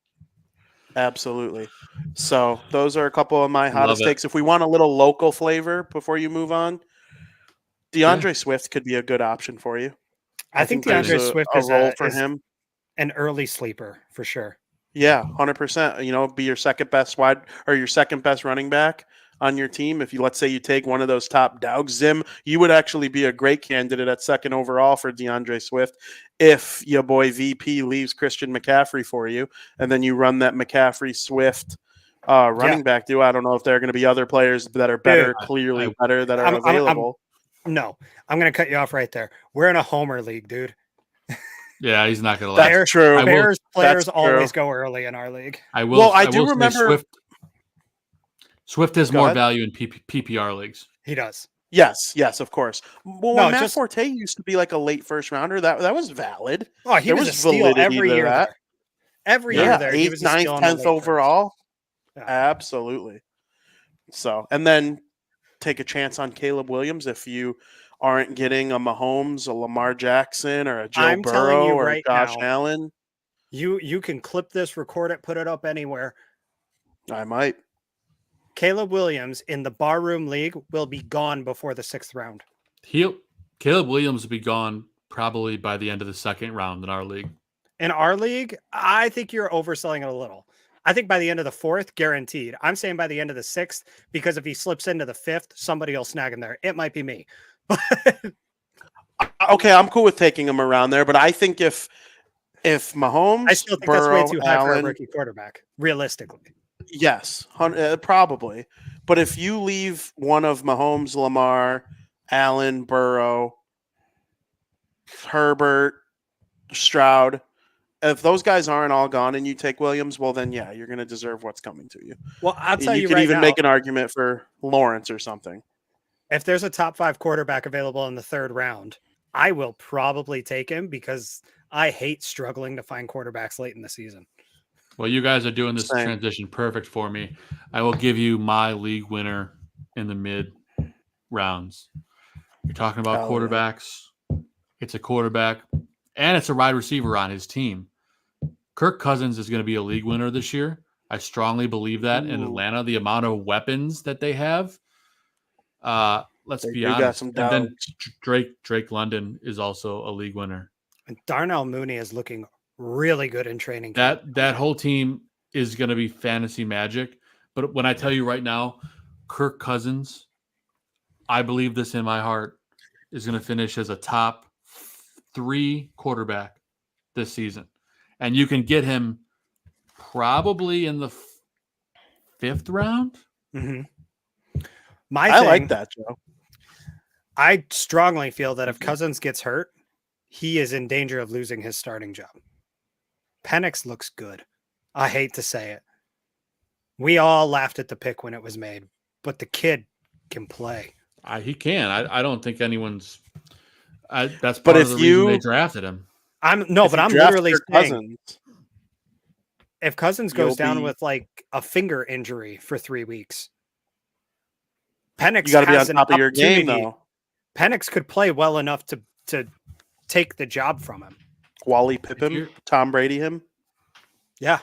Absolutely. So those are a couple of my hottest takes. If we want a little local flavor before you move on, DeAndre Swift could be a good option for you. I think DeAndre Swift is him. An early sleeper for sure. Yeah, 100%. Be your second best your second best running back on your team. If let's say you take one of those top dogs, Zim, you would actually be a great candidate at second overall for DeAndre Swift if your boy VP leaves Christian McCaffrey for you, and then you run that McCaffrey-Swift running back duo. I don't know if there are going to be other players that are better, clearly better, that are available. I'm going to cut you off right there. We're in a homer league, dude. Yeah, he's not going to. That's true. Bears players always go early in our league. I will. Well, I do remember Swift has more value in PPR leagues. He does. Yes, of course. Well, when Matt Forte used to be like a late first rounder, that was valid. Oh, he was a steal every year. Every year there. 8th, 9th, 10th overall. Yeah. Absolutely. So, and then take a chance on Caleb Williams if you aren't getting a Mahomes, a Lamar Jackson, or a Joe Burrow, or a Josh Allen. You can clip this, record it, put it up anywhere. I might. Caleb Williams in the Barroom League will be gone before the 6th round. Caleb Williams will be gone probably by the end of the 2nd round in our league. In our league, I think you're overselling it a little. I think by the end of the 4th, guaranteed. I'm saying by the end of the 6th, because if he slips into the 5th, somebody will snag him there. It might be me. Okay, I'm cool with taking him around there, but I think if Mahomes, I still think Burrow, that's way too high Allen, for a rookie quarterback, realistically. Yes, probably. But if you leave one of Mahomes, Lamar, Allen, Burrow, Herbert, Stroud, if those guys aren't all gone and you take Williams, well, then, yeah, you're going to deserve what's coming to you. Well, I'll tell you could right even now, make an argument for Lawrence or something. If there's a top 5 quarterback available in the 3rd round, I will probably take him because I hate struggling to find quarterbacks late in the season. Well, you guys are doing this transition perfect for me. I will give you my league winner in the mid rounds. You're talking about quarterbacks. It's a quarterback, and it's a wide receiver on his team. Kirk Cousins is going to be a league winner this year. I strongly believe that in Atlanta, the amount of weapons that they have. Let's be honest. And then Drake London is also a league winner. And Darnell Mooney is looking really good in training camp. That whole team is going to be fantasy magic. But when I tell you right now, Kirk Cousins, I believe this in my heart, is going to finish as a top 3 quarterback this season. And you can get him probably in the 5th round. Mm-hmm. I like that, Joe. I strongly feel that if Cousins gets hurt, he is in danger of losing his starting job. Penix looks good. I hate to say it. We all laughed at the pick when it was made, but the kid can play. He can. I don't think anyone's. That's part of the reason they drafted him. I'm literally saying, if Cousins goes down with like a finger injury for 3 weeks, Penix you got to be on top of your game, though. Penix could play well enough to take the job from him. Wally Pippen, Tom Brady him. Yeah.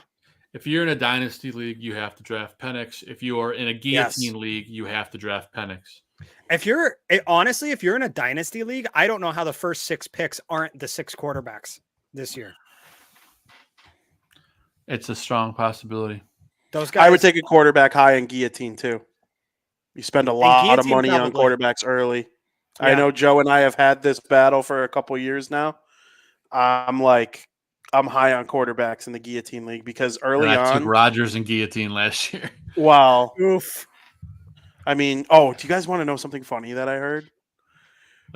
If you're in a dynasty league, you have to draft Penix. If you are in a guillotine league, you have to draft Penix. If you're in a dynasty league, I don't know how the first 6 picks aren't the 6 quarterbacks this year. It's a strong possibility. Those guys. I would take a quarterback high in guillotine too. You spend a lot of money on quarterbacks early. Yeah. I know Joe and I have had this battle for a couple years now. I'm high on quarterbacks in the guillotine league because early on, I took Rodgers and guillotine last year. Wow. Oof. I mean, do you guys want to know something funny that I heard?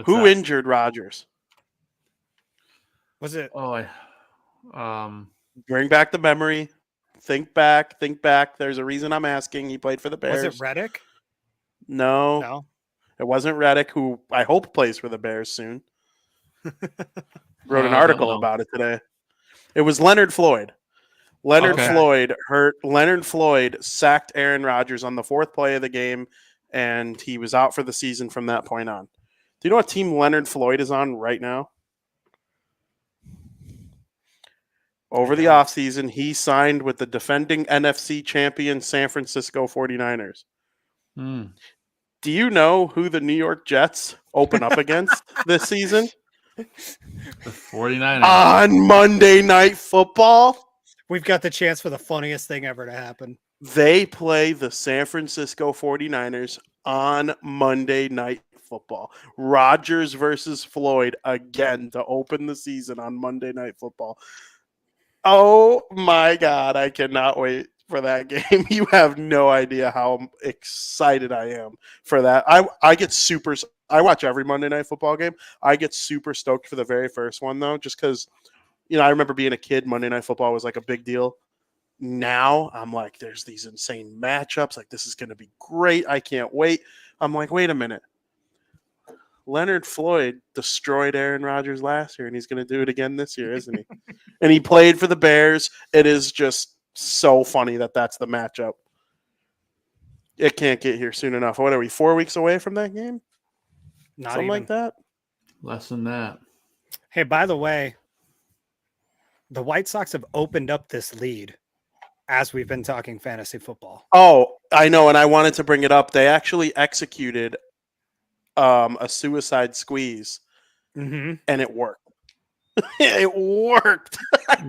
Who injured Rodgers? Was it? Bring back the memory. Think back. There's a reason I'm asking. He played for the Bears. Was it Reddick? No. It wasn't Reddick, who I hope plays for the Bears soon. Wrote an article about it today. It was Leonard Floyd. Leonard Floyd sacked Aaron Rodgers on the 4th play of the game, and he was out for the season from that point on. Do you know what team Leonard Floyd is on right now? Over the offseason, he signed with the defending NFC champion San Francisco 49ers. Do you know who the New York Jets open up against this season? The 49ers. On Monday Night Football. We've got the chance for the funniest thing ever to happen. They play the San Francisco 49ers on Monday Night Football. Rodgers versus Floyd again to open the season on Monday Night Football. Oh my God, I cannot wait for that game. You have no idea how excited I am for that. I watch every Monday Night Football game. I get super stoked for the very first one, though, just because, I remember being a kid, Monday Night Football was like a big deal. Now I'm like, there's these insane matchups. Like, this is going to be great. I can't wait. I'm like, wait a minute. Leonard Floyd destroyed Aaron Rodgers last year, and he's going to do it again this year, isn't he? And he played for the Bears. It is just so funny that that's the matchup. It can't get here soon enough. What are we, 4 weeks away from that game? Something like that? Less than that. Hey, by the way, the White Sox have opened up this lead as we've been talking fantasy football. Oh, I know, and I wanted to bring it up. They actually executed a suicide squeeze, and it worked. It worked.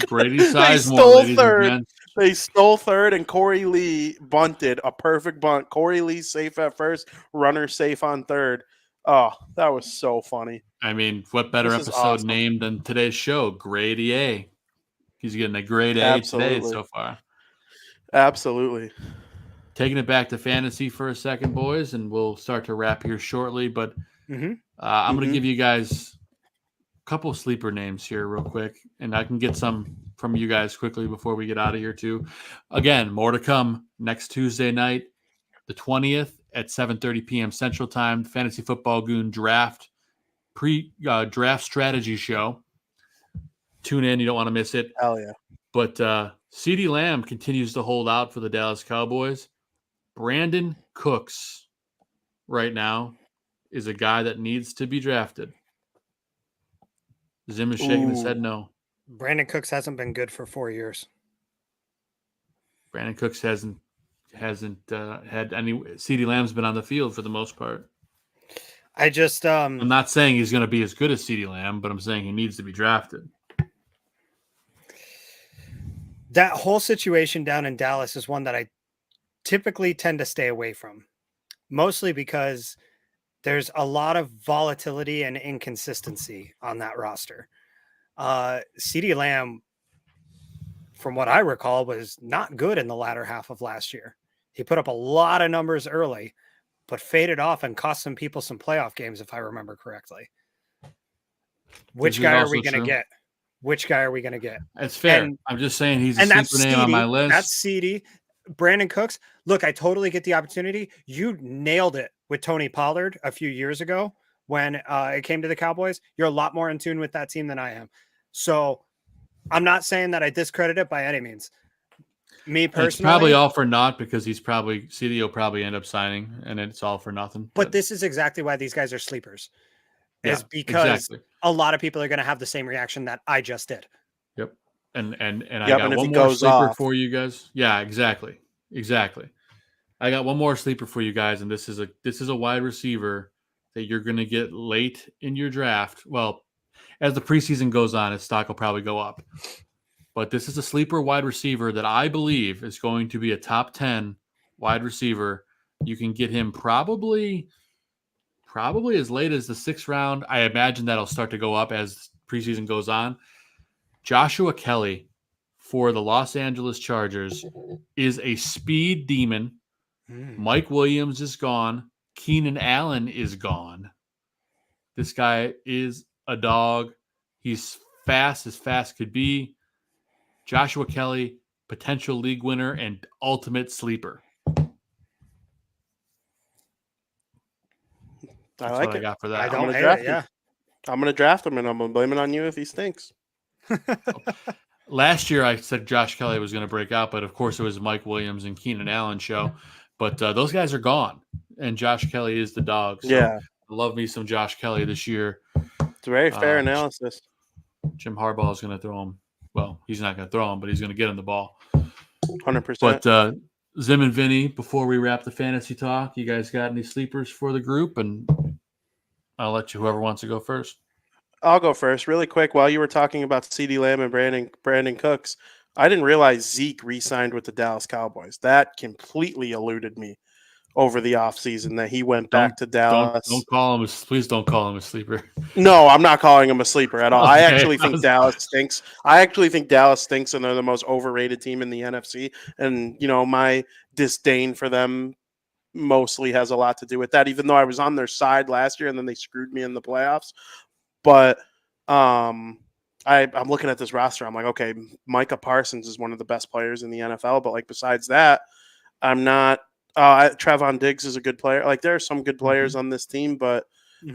Grady Sizemore, They stole third, and Corey Lee bunted a perfect bunt. Corey Lee safe at first, runner safe on third. Oh, that was so funny. I mean, what better episode named than today's show? Grady A. He's getting a grade A today so far. Absolutely. Taking it back to fantasy for a second, boys, and we'll start to wrap here shortly. But I'm going to give you guys a couple of sleeper names here real quick, and I can get some from you guys quickly before we get out of here too. Again, more to come next Tuesday night, the 20th at 7:30 p.m. Central Time. The Fantasy Football Goon Draft draft strategy show. Tune in. You don't want to miss it. Hell yeah. But CeeDee Lamb continues to hold out for the Dallas Cowboys. Brandon Cooks right now is a guy that needs to be drafted. Zim is shaking his head no. Brandon Cooks hasn't been good for 4 years. Brandon Cooks hasn't had any. CeeDee Lamb's been on the field for the most part. I'm not saying he's going to be as good as CeeDee Lamb, but I'm saying he needs to be drafted. That whole situation down in Dallas is one that I typically tend to stay away from, mostly because there's a lot of volatility and inconsistency on that roster. CeeDee Lamb, from what I recall, was not good in the latter half of last year. He put up a lot of numbers early, but faded off and cost some people some playoff games, if I remember correctly. Which guy are we going to get? Which guy are we going to get? It's fair. I'm just saying he's a sleeper name on my list. That's CeeDee. Brandon Cooks. Look, I totally get the opportunity. You nailed it with Tony Pollard a few years ago when it came to the Cowboys. You're a lot more in tune with that team than I am. So I'm not saying that I discredit it by any means. Me personally, it's probably all for naught because CeeDee will probably end up signing, and it's all for nothing. But this is exactly why these guys are sleepers. Is because a lot of people are going to have the same reaction that I just did. Yep. And I Yep, got and if one he more goes sleeper off. for you guys. Yeah, exactly. I got one more sleeper for you guys, and this is a wide receiver that you're going to get late in your draft. Well, as the preseason goes on, his stock will probably go up. But this is a sleeper wide receiver that I believe is going to be a top 10 wide receiver. You can get him probably as late as the 6th round. I imagine that'll start to go up as preseason goes on. Joshua Kelly for the Los Angeles Chargers is a speed demon. Mike Williams is gone. Keenan Allen is gone. This guy is a dog. He's fast as fast could be. Joshua Kelly, potential league winner and ultimate sleeper. That's like what I it. got for that. I I'm don't going to hate draft it. him. Yeah. I'm going to draft him, and I'm going to blame it on you if he stinks. Last year, I said Josh Kelly was going to break out, but of course, it was Mike Williams and Keenan Allen show. But those guys are gone, and Josh Kelly is the dog. So Yeah. I love me some Josh Kelly this year. It's a very fair analysis. Jim Harbaugh is going to throw him. Well, he's not going to throw him, but he's going to get him the ball. 100%. But Zim and Vinny, before we wrap the fantasy talk, you guys got any sleepers for the group? And I'll let you, whoever wants to go first. I'll go first. Really quick, while you were talking about CeeDee Lamb and Brandon Cooks, I didn't realize Zeke re-signed with the Dallas Cowboys. That completely eluded me over the offseason that he went back to Dallas. Please don't call him a sleeper. No, I'm not calling him a sleeper at all. Okay. I actually think Dallas stinks. And they're the most overrated team in the NFC. And, my disdain for them mostly has a lot to do with that, even though I was on their side last year and then they screwed me in the playoffs. But I'm looking at this roster. I'm like, okay, Micah Parsons is one of the best players in the NFL. But, like, besides that, I'm not Trevon Diggs is a good player. Like, there are some good players on this team, but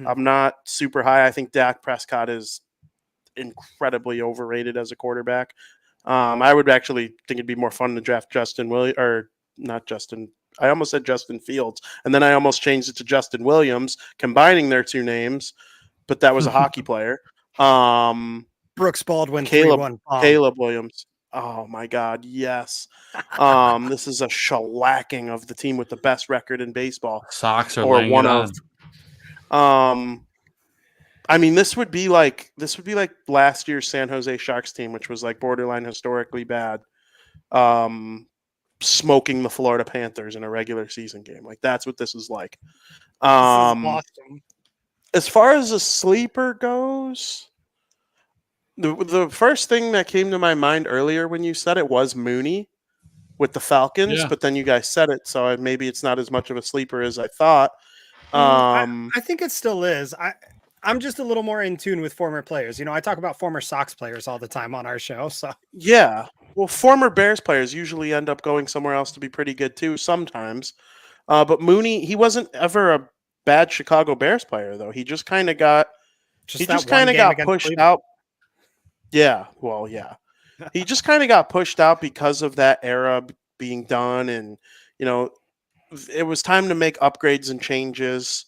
I'm not super high. I think Dak Prescott is incredibly overrated as a quarterback. I would actually think it'd be more fun to draft I almost said Justin Fields, and then I almost changed it to Justin Williams, combining their two names, but that was a hockey player. Brooks Baldwin, Caleb Williams. Oh my God, yes. This is a shellacking of the team with the best record in baseball. Sox are or laying one it of. on. I mean, this would be like last year's San Jose Sharks team, which was like borderline historically bad. Smoking the Florida Panthers in a regular season game. Like, that's what this is like. This is awesome. As far as a sleeper goes, the first thing that came to my mind earlier when you said it was Mooney with the Falcons, but then you guys said it, so maybe it's not as much of a sleeper as I thought. I think it still is. I'm just a little more in tune with former players. I talk about former Sox players all the time on our show. So yeah, well, former Bears players usually end up going somewhere else to be pretty good too sometimes. But Mooney, he wasn't ever a bad Chicago Bears player though. He just kind of got pushed out. Yeah, well, yeah. He just kind of got pushed out because of that era being done, and it was time to make upgrades and changes.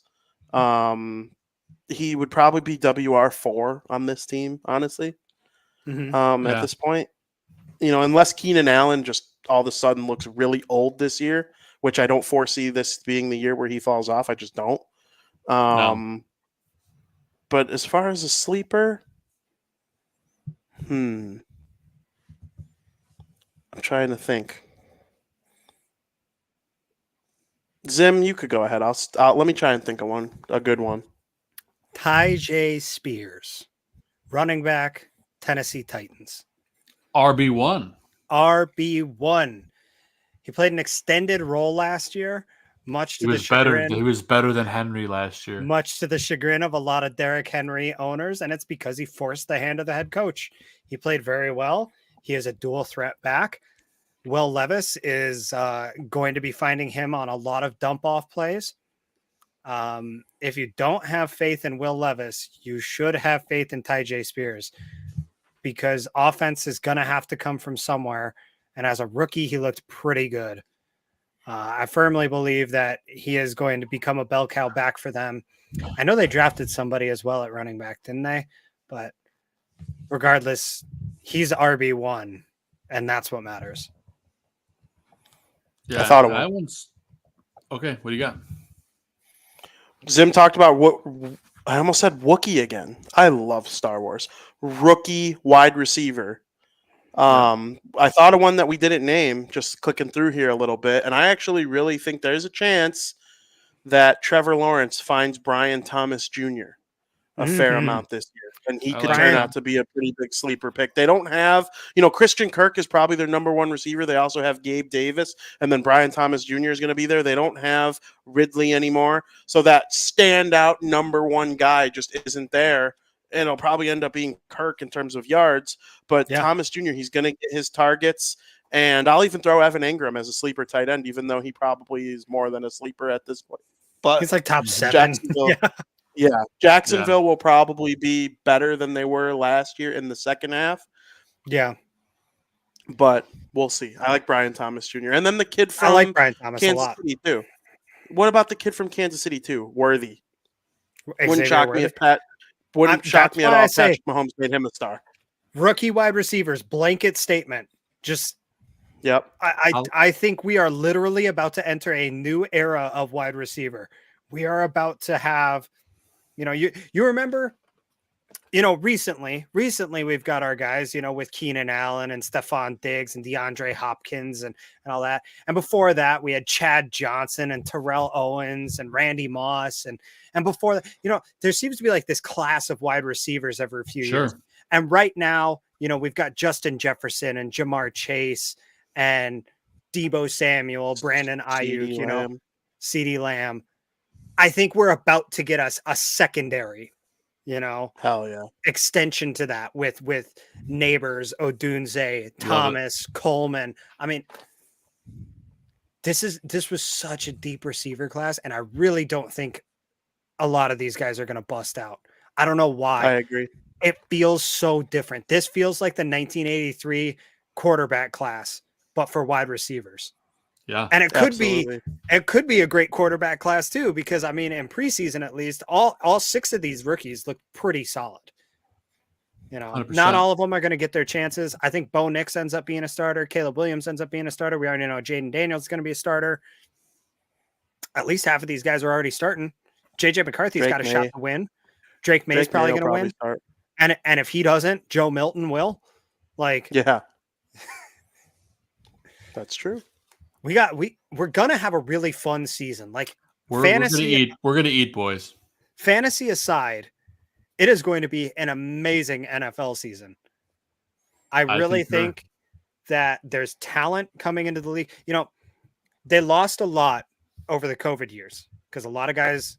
He would probably be WR4 on this team, honestly. At this point, unless Keenan Allen just all of a sudden looks really old this year, which I don't foresee this being the year where he falls off. I just don't. No. But as far as a sleeper, I'm trying to think. Zim, you could go ahead. I'll let me try and think of one, a good one. Tyjae Spears, running back, Tennessee Titans. RB1. RB1. He played an extended role last year, much to the chagrin. He was better than Henry last year. Much to the chagrin of a lot of Derrick Henry owners, and it's because he forced the hand of the head coach. He played very well. He is a dual threat back. Will Levis is going to be finding him on a lot of dump-off plays. If you don't have faith in Will Levis, you should have faith in Tyjae Spears, because offense is going to have to come from somewhere. And as a rookie, he looked pretty good. I firmly believe that he is going to become a bell cow back for them. I know they drafted somebody as well at running back, didn't they? But regardless, he's RB1, and that's what matters. Yeah, I thought it I was. once. Okay, what do you got? Zim talked about what I almost said Wookiee again. I love Star Wars. Rookie wide receiver. I thought of one that we didn't name, just clicking through here a little bit, and I actually really think there's a chance that Trevor Lawrence finds Brian Thomas Jr. a fair amount this year, and he I could like turn that. out to be a pretty big sleeper pick. They don't have, Christian Kirk is probably their number one receiver. They also have Gabe Davis, and then Brian Thomas Jr. is going to be there. They don't have Ridley anymore, so that standout number one guy just isn't there. And it'll probably end up being Kirk in terms of yards, but Thomas Jr., he's going to get his targets. And I'll even throw Evan Ingram as a sleeper tight end, even though he probably is more than a sleeper at this point. But He's like top 7. Jacksonville, Jacksonville will probably be better than they were last year in the second half. Yeah. But we'll see. I like Brian Thomas Jr. And then the kid from I like Brian Thomas Kansas a lot. City too. What about the kid from Kansas City too? Worthy. Wouldn't Xavier shock Worthy. me if Pat. Wouldn't shock That's me at why all I if say- Patrick Mahomes made him a star. Rookie wide receivers, blanket statement. Just Yep. I think we are literally about to enter a new era of wide receiver. We are about to have, you remember, recently we've got our guys, with Keenan Allen and Stephon Diggs and DeAndre Hopkins and all that. And before that, we had Chad Johnson and Terrell Owens and Randy Moss. And before that, there seems to be like this class of wide receivers every few years. And right now, we've got Justin Jefferson and Jamar Chase and Debo Samuel, Brandon Ayuk, CeeDee Lamb. I think we're about to get us a secondary, Hell yeah. extension to that with Neighbors, Odunze, Thomas, Coleman. I mean, this was such a deep receiver class, and I really don't think a lot of these guys are going to bust out. I don't know why. I agree. It feels so different. This feels like the 1983 quarterback class, but for wide receivers. Yeah. And it could be a great quarterback class too, because I mean, in preseason, at least all 6 of these rookies look pretty solid. 100%. Not all of them are going to get their chances. I think Bo Nix ends up being a starter. Caleb Williams ends up being a starter. We already know Jaden Daniels is going to be a starter. At least half of these guys are already starting. JJ McCarthy's got a shot to win. Drake May's probably going to win. Start. And if he doesn't, Joe Milton will. Yeah. That's true. We're gonna have a really fun season. We're fantasy, we're gonna eat, boys. Fantasy aside, it is going to be an amazing NFL season. I really think that there's talent coming into the league. They lost a lot over the COVID years because a lot of guys,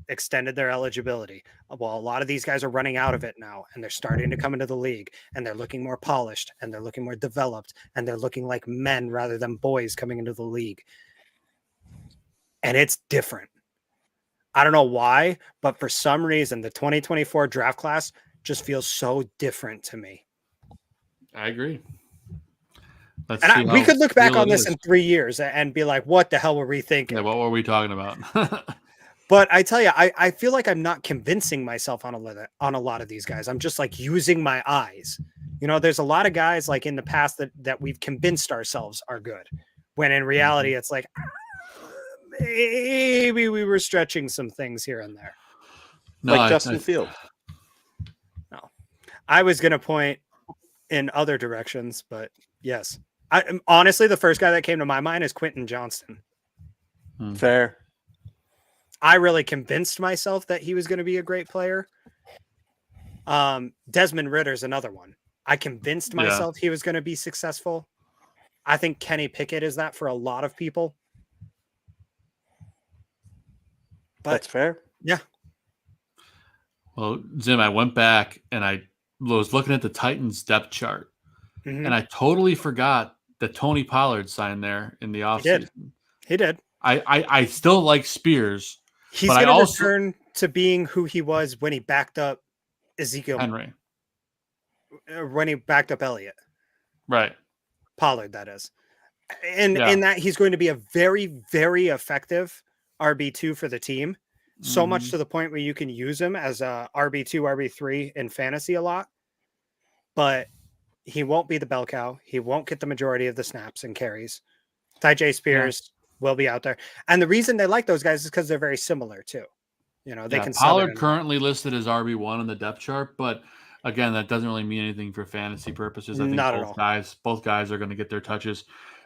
extended their eligibility. Well, a lot of these guys are running out of it now, and they're starting to come into the league, and they're looking more polished, and they're looking more developed, and they're looking like men rather than boys coming into the league. And it's different. I don't know why, but for some reason, the 2024 draft class just feels so different to me. I agree. We could look back on this in 3 years and be like, what the hell were we thinking? Yeah, what were we talking about? But I tell you, I feel like I'm not convincing myself on a lot of these guys. I'm just using my eyes. There's a lot of guys in the past that we've convinced ourselves are good, when in reality, it's maybe we were stretching some things here and there. No, Justin Fields. No, I was going to point in other directions, but yes. Honestly, the first guy that came to my mind is Quentin Johnston. Fair. I really convinced myself that he was going to be a great player. Desmond Ritter's another one. I convinced myself he was going to be successful. I think Kenny Pickett is that for a lot of people. But that's fair. Yeah. Well, Zim, I went back and I was looking at the Titans depth chart, and I totally forgot that Tony Pollard signed there in the offseason. He did. I still like Spears. He's going to return to being who he was when he backed up Ezekiel Henry. When he backed up Elliott. Right. Pollard, that is. And in that, he's going to be a very, very effective RB2 for the team. So much to the point where you can use him as a RB2, RB3 in fantasy a lot. but he won't be the bell cow. He won't get the majority of the snaps and carries. Ty Spears will be out there. And the reason they like those guys is because they're very similar too. They can Pollard currently listed as RB1 on the depth chart, but again, that doesn't really mean anything for fantasy purposes. I think Not at all. both guys are going to get their touches.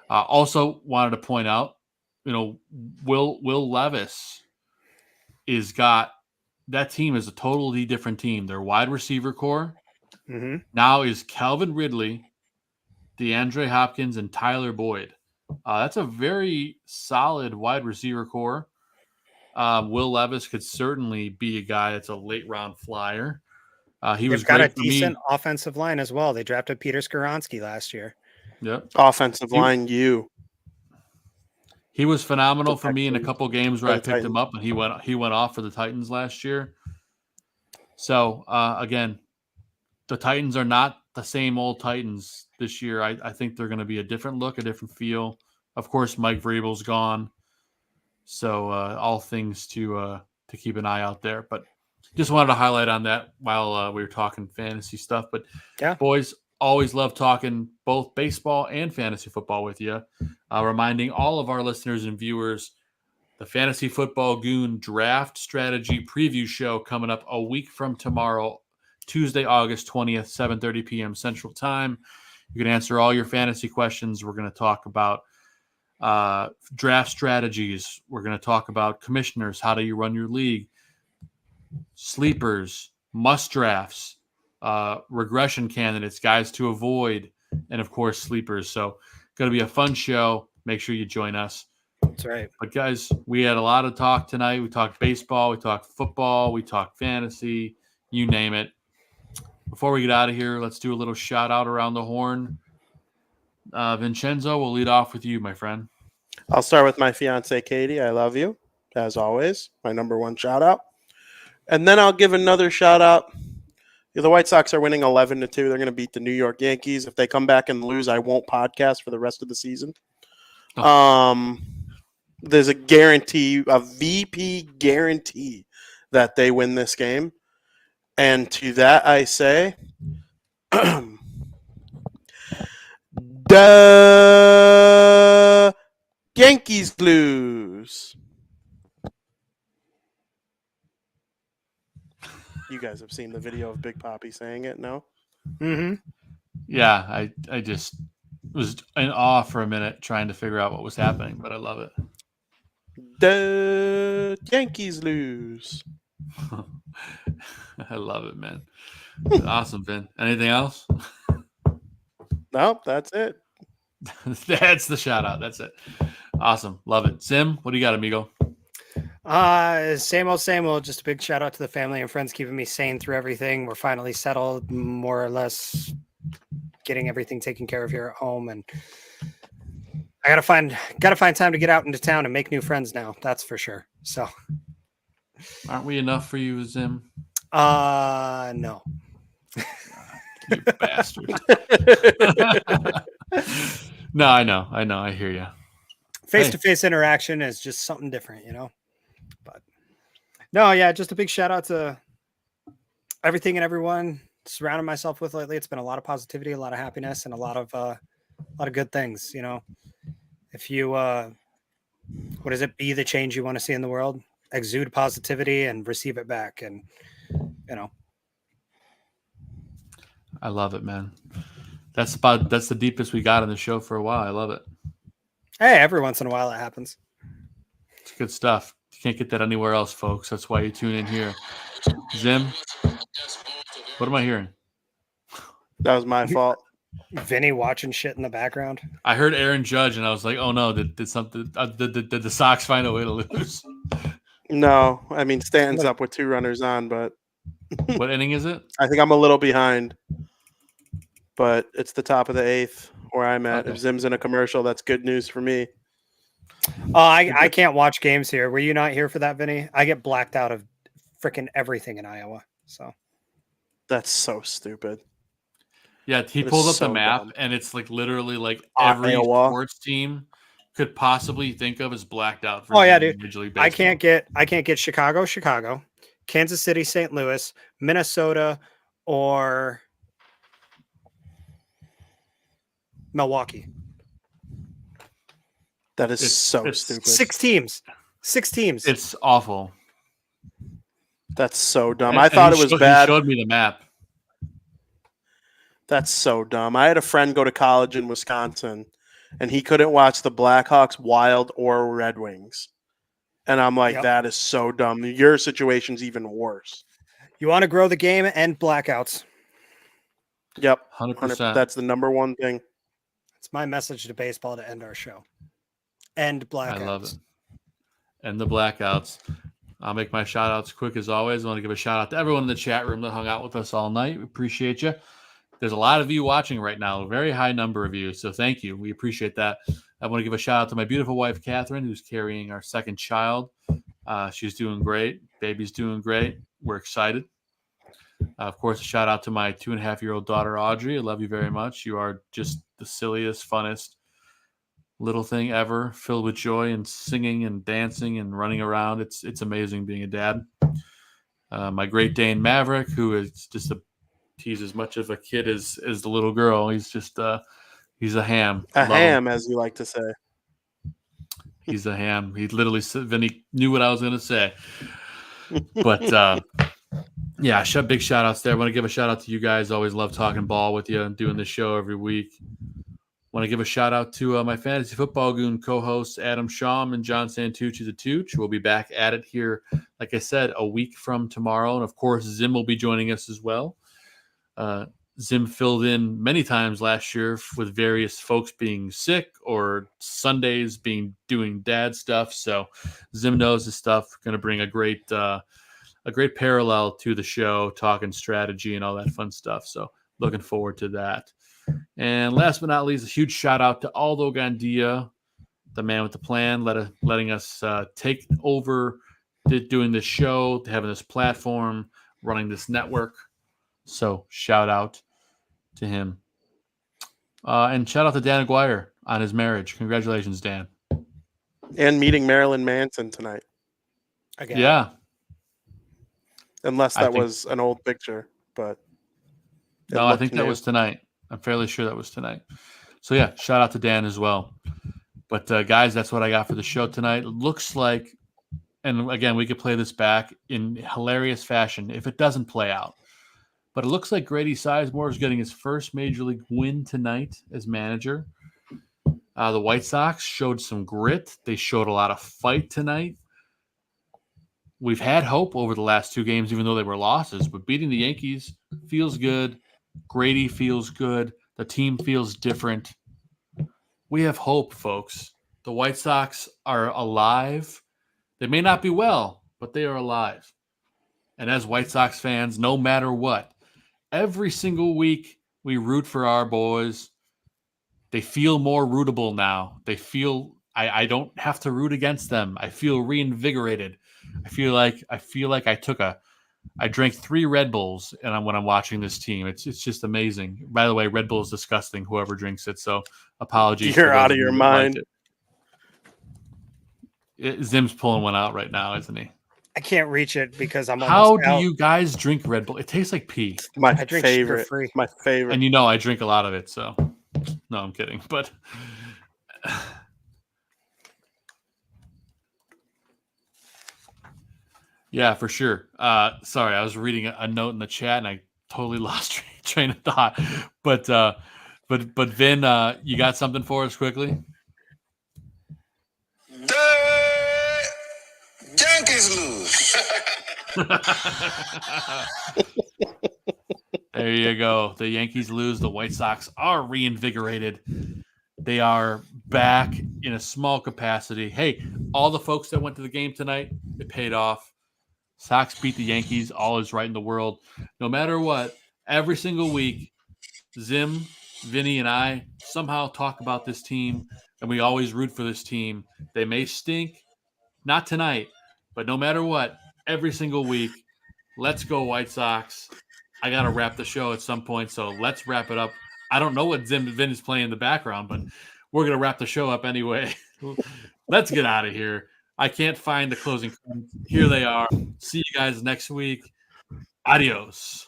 Also wanted to point out, Will Levis that team is a totally different team. Their wide receiver core now is Calvin Ridley, DeAndre Hopkins, and Tyler Boyd. That's a very solid wide receiver core. Will Levis could certainly be a guy that's a late round flyer. They've got a decent offensive line as well. They drafted Peter Skoronski last year. Yep. Offensive line, He was phenomenal for me in a couple games where I picked him up, and he went off for the Titans last year. So again, the Titans are not the same old Titans this year. I think they're going to be a different look, a different feel. Of course, Mike Vrabel's gone, so all things to keep an eye out there. But just wanted to highlight on that while we were talking fantasy stuff. But boys, always love talking both baseball and fantasy football with you. Reminding all of our listeners and viewers, the Fantasy Football Goon Draft Strategy Preview Show coming up a week from tomorrow, Tuesday, August 20th, 7:30 p.m. Central Time. You can answer all your fantasy questions. We're going to talk about draft strategies. We're going to talk about commissioners. How do you run your league? Sleepers, must drafts, regression candidates, guys to avoid, and of course, sleepers. So going to be a fun show. Make sure you join us. That's right. But guys, we had a lot of talk tonight. We talked baseball, we talked football, we talked fantasy, you name it. Before we get out of here, let's do a little shout out around the horn. Vincenzo, we'll lead off with you, my friend. I'll start with my fiance, Katie. I love you, as always. My number one shout out. And then I'll give another shout out. The White Sox are winning 11-2. They're going to beat the New York Yankees. If they come back and lose, I won't podcast for the rest of the season. There's a guarantee, a VP guarantee that they win this game. And to that I say, the Yankees lose. You guys have seen the video of Big Papi saying it, no? Mm-hmm. Yeah, I just was in awe for a minute trying to figure out what was happening, but I love it. The Yankees lose. I love it, man. Awesome, Vin. Anything else? Nope, that's it. That's the shout out. That's it. Awesome. Love it. Zim, what do you got, amigo? Same old. Just a big shout out to the family and friends keeping me sane through everything. We're finally settled, more or less getting everything taken care of here at home, and I gotta find time to get out into town and make new friends now. That's for sure. So, aren't we enough for you, Zim? No. You bastard. No, I know. I hear you. Face-to-face interaction is just something different, But no, yeah, just a big shout out to everything and everyone surrounding myself with lately. It's been a lot of positivity, a lot of happiness, and a lot of good things. If you be the change you want to see in the world, exude positivity and receive it back, and I love it, man. That's the deepest we got in the show for a while. I love it. Hey, every once in a while it happens. It's good stuff. You can't get that anywhere else, folks. That's why you tune in here. Zim, what am I hearing? That was my fault. Vinny watching shit in the background. I heard Aaron Judge, and I was like, "Oh no! Did the Sox find a way to lose?" No, I mean Stanton's up with 2 runners on, but what inning is it? I think I'm a little behind, but it's the top of the 8th where I'm at. Okay. If Zim's in a commercial, that's good news for me. I can't watch games here. Were you not here for that, Vinny? I get blacked out of freaking everything in Iowa. So that's so stupid. Yeah, he That pulled is up the so map, dumb. and it's like literally like every Iowa. sports team could possibly think of is blacked out. For dude. Major League Baseball. I can't get Chicago, Kansas City, St. Louis, Minnesota, or Milwaukee. That is It's stupid. 6 teams. 6 teams. It's awful. That's so dumb. And I thought it was bad. He showed me the map. That's so dumb. I had a friend go to college in Wisconsin, and he couldn't watch the Blackhawks, Wild, or Red Wings. And I'm like, That is so dumb. Your situation's even worse. You want to grow the game and blackouts. Yep. 100%. That's the number one thing. It's my message to baseball to end our show. End blackouts. I love it. And the blackouts. I'll make my shout outs quick as always. I want to give a shout out to everyone in the chat room that hung out with us all night. We appreciate you. There's a lot of you watching right now, a very high number of you. So thank you. We appreciate that. I want to give a shout out to my beautiful wife, Catherine, who's carrying our second child. She's doing great. Baby's doing great. We're excited. Of course, a shout out to my 2.5-year-old daughter, Audrey. I love you very much. You are just the silliest, funnest little thing ever, filled with joy and singing and dancing and running around. It's amazing being a dad. My Great Dane Maverick, who is just he's as much of a kid as the little girl. He's just he's a ham. A ham, as you like to say. He's a ham. He literally said, Vinny knew what I was going to say. But yeah, big shout outs there. I want to give a shout out to you guys. Always love talking ball with you and doing this show every week. Want to give a shout out to my Fantasy Football Goon co-hosts, Adam Shawm and John Santucci the Tooch. We'll be back at it here, like I said, a week from tomorrow. And of course, Zim will be joining us as well. Zim filled in many times last year with various folks being sick or Sundays doing dad stuff. So Zim knows his stuff. Going to bring a great parallel to the show, talking strategy and all that fun stuff. So looking forward to that. And last but not least, a huge shout out to Aldo Gandia, the man with the plan, letting us take over doing this show, having this platform, running this network. So shout out to him. And shout out to Dan Aguirre on his marriage. Congratulations, Dan. And meeting Marilyn Manson tonight. Again. Yeah. Unless that was an old picture, but no, I think that was tonight. I'm fairly sure that was tonight. So yeah, shout out to Dan as well. But guys, that's what I got for the show tonight. It looks like, and again, we could play this back in hilarious fashion if it doesn't play out. But it looks like Grady Sizemore is getting his first major league win tonight as manager. The White Sox showed some grit. They showed a lot of fight tonight. We've had hope over the last 2 games, even though they were losses. But beating the Yankees feels good. Grady feels good. The team feels different. We have hope, folks. The White Sox are alive. They may not be well, but they are alive. And as White Sox fans, no matter what, every single week we root for our boys. They feel more rootable now. They feel I don't have to root against them. I feel reinvigorated. I feel like I drank 3 Red Bulls when I'm watching this team. It's just amazing. By the way, Red Bull is disgusting, whoever drinks it. So apologies. You're out of your mind. Zim's pulling one out right now, isn't he? I can't reach it because I'm How almost do out. You guys drink Red Bull? It tastes like pee. My I drink favorite. sugar-free. My favorite. And I drink a lot of it, so no, I'm kidding. But yeah, for sure. Sorry, I was reading a note in the chat and I totally lost train of thought. But Vin, you got something for us quickly? The Yankees lose. There you go. The Yankees lose. The White Sox are reinvigorated. They are back in a small capacity. Hey, all the folks that went to the game tonight, it paid off. Sox beat the Yankees. All is right in the world. No matter what, every single week, Zim, Vinny, and I somehow talk about this team, and we always root for this team. They may stink, not tonight, but no matter what, every single week, let's go White Sox. I got to wrap the show at some point, so let's wrap it up. I don't know what Zim and Vin is playing in the background, but we're going to wrap the show up anyway. Let's get out of here. I can't find the closing comments. Here they are. See you guys next week. Adios.